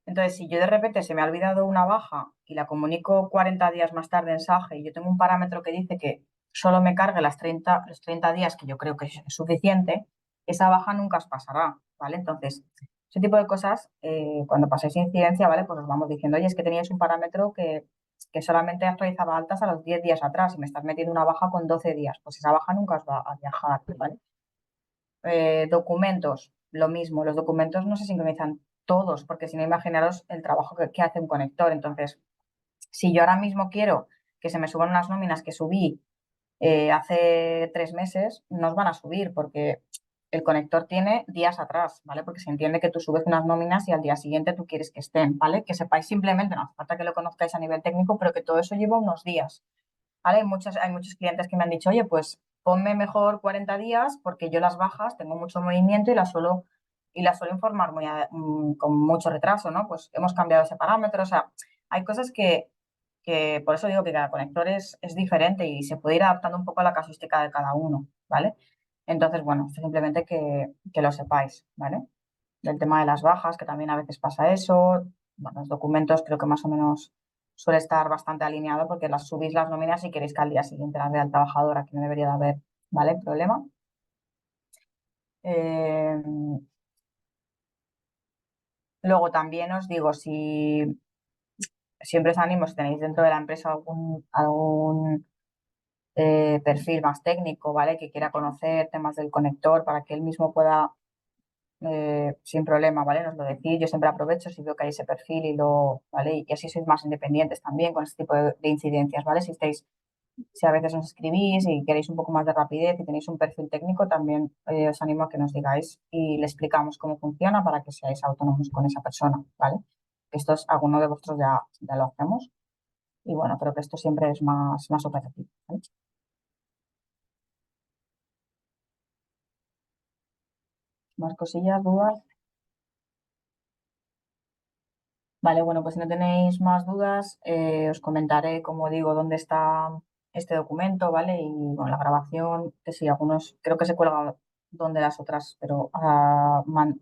S1: Entonces, si yo de repente se me ha olvidado una baja y la comunico 40 días más tarde en SAGE y yo tengo un parámetro que dice que solo me cargue los 30 días, que yo creo que es suficiente, esa baja nunca os pasará, ¿vale? Entonces, ese tipo de cosas, cuando paséis incidencia, ¿vale? Pues os vamos diciendo, oye, es que teníais un parámetro que solamente actualizaba altas a los 10 días atrás y me estás metiendo una baja con 12 días, pues esa baja nunca os va a viajar, ¿vale? Documentos, lo mismo, los documentos no se sincronizan todos, porque si no, imaginaros el trabajo que hace un conector. Entonces, si yo ahora mismo quiero que se me suban unas nóminas que subí hace 3 meses, no os van a subir porque el conector tiene días atrás, ¿vale? Porque se entiende que tú subes unas nóminas y al día siguiente tú quieres que estén, ¿vale? Que sepáis simplemente, no hace falta que lo conozcáis a nivel técnico, pero que todo eso lleva unos días. ¿Vale? Hay muchos clientes que me han dicho, oye, pues ponme mejor 40 días porque yo las bajas tengo mucho movimiento y las suelo y la suelo informar con mucho retraso, ¿no? Pues hemos cambiado ese parámetro, o sea, hay cosas que por eso digo que cada conector es diferente y se puede ir adaptando un poco a la casuística de cada uno, ¿vale? Entonces, bueno, esto simplemente que lo sepáis, ¿vale? Del tema de las bajas, que también a veces pasa eso. Bueno, los documentos creo que más o menos suele estar bastante alineado porque las subís las nóminas y queréis que al día siguiente las vea el trabajador, aquí no debería de haber, ¿vale? Problema. Eh, Luego también os digo, si siempre os animo, si tenéis dentro de la empresa algún perfil más técnico, ¿vale? Que quiera conocer temas del conector para que él mismo pueda, sin problema, ¿vale? Nos lo decís, yo siempre aprovecho si veo que hay ese perfil ¿vale? Y así sois más independientes también con este tipo de incidencias, ¿vale? Si a veces nos escribís y queréis un poco más de rapidez y tenéis un perfil técnico, también os animo a que nos digáis y le explicamos cómo funciona para que seáis autónomos con esa persona, ¿vale? Esto es, alguno de vosotros ya lo hacemos y bueno, creo que esto siempre es más operativo, ¿vale? Más cosillas, dudas. Vale, bueno, pues si no tenéis más dudas, os comentaré, como digo, dónde está este documento, ¿vale? Y bueno, la grabación, que sí, algunos creo que se cuelgan donde las otras, pero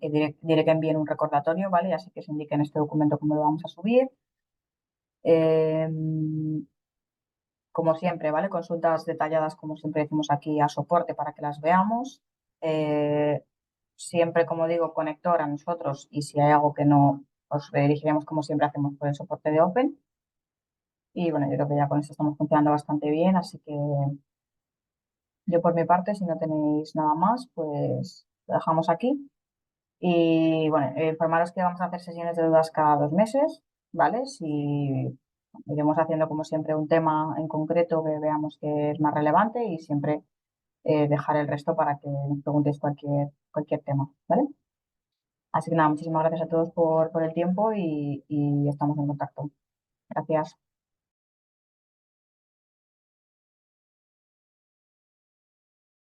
S1: diré que envíen un recordatorio, ¿vale? Y así que se indique en este documento cómo lo vamos a subir. Eh, Como siempre, ¿vale? Consultas detalladas, como siempre decimos aquí, a soporte para que las veamos. Eh, Siempre, como digo, conector a nosotros y si hay algo que no, os redirigiremos como siempre hacemos por el soporte de Open. Y bueno, yo creo que ya con esto estamos funcionando bastante bien, así que yo por mi parte, si no tenéis nada más, pues lo dejamos aquí. Y bueno, informaros que vamos a hacer sesiones de dudas cada 2 meses, ¿vale? Si iremos haciendo como siempre un tema en concreto que veamos que es más relevante y siempre dejar el resto para que nos preguntéis cualquier tema, ¿vale? Así que nada, muchísimas gracias a todos por el tiempo y estamos en contacto. Gracias.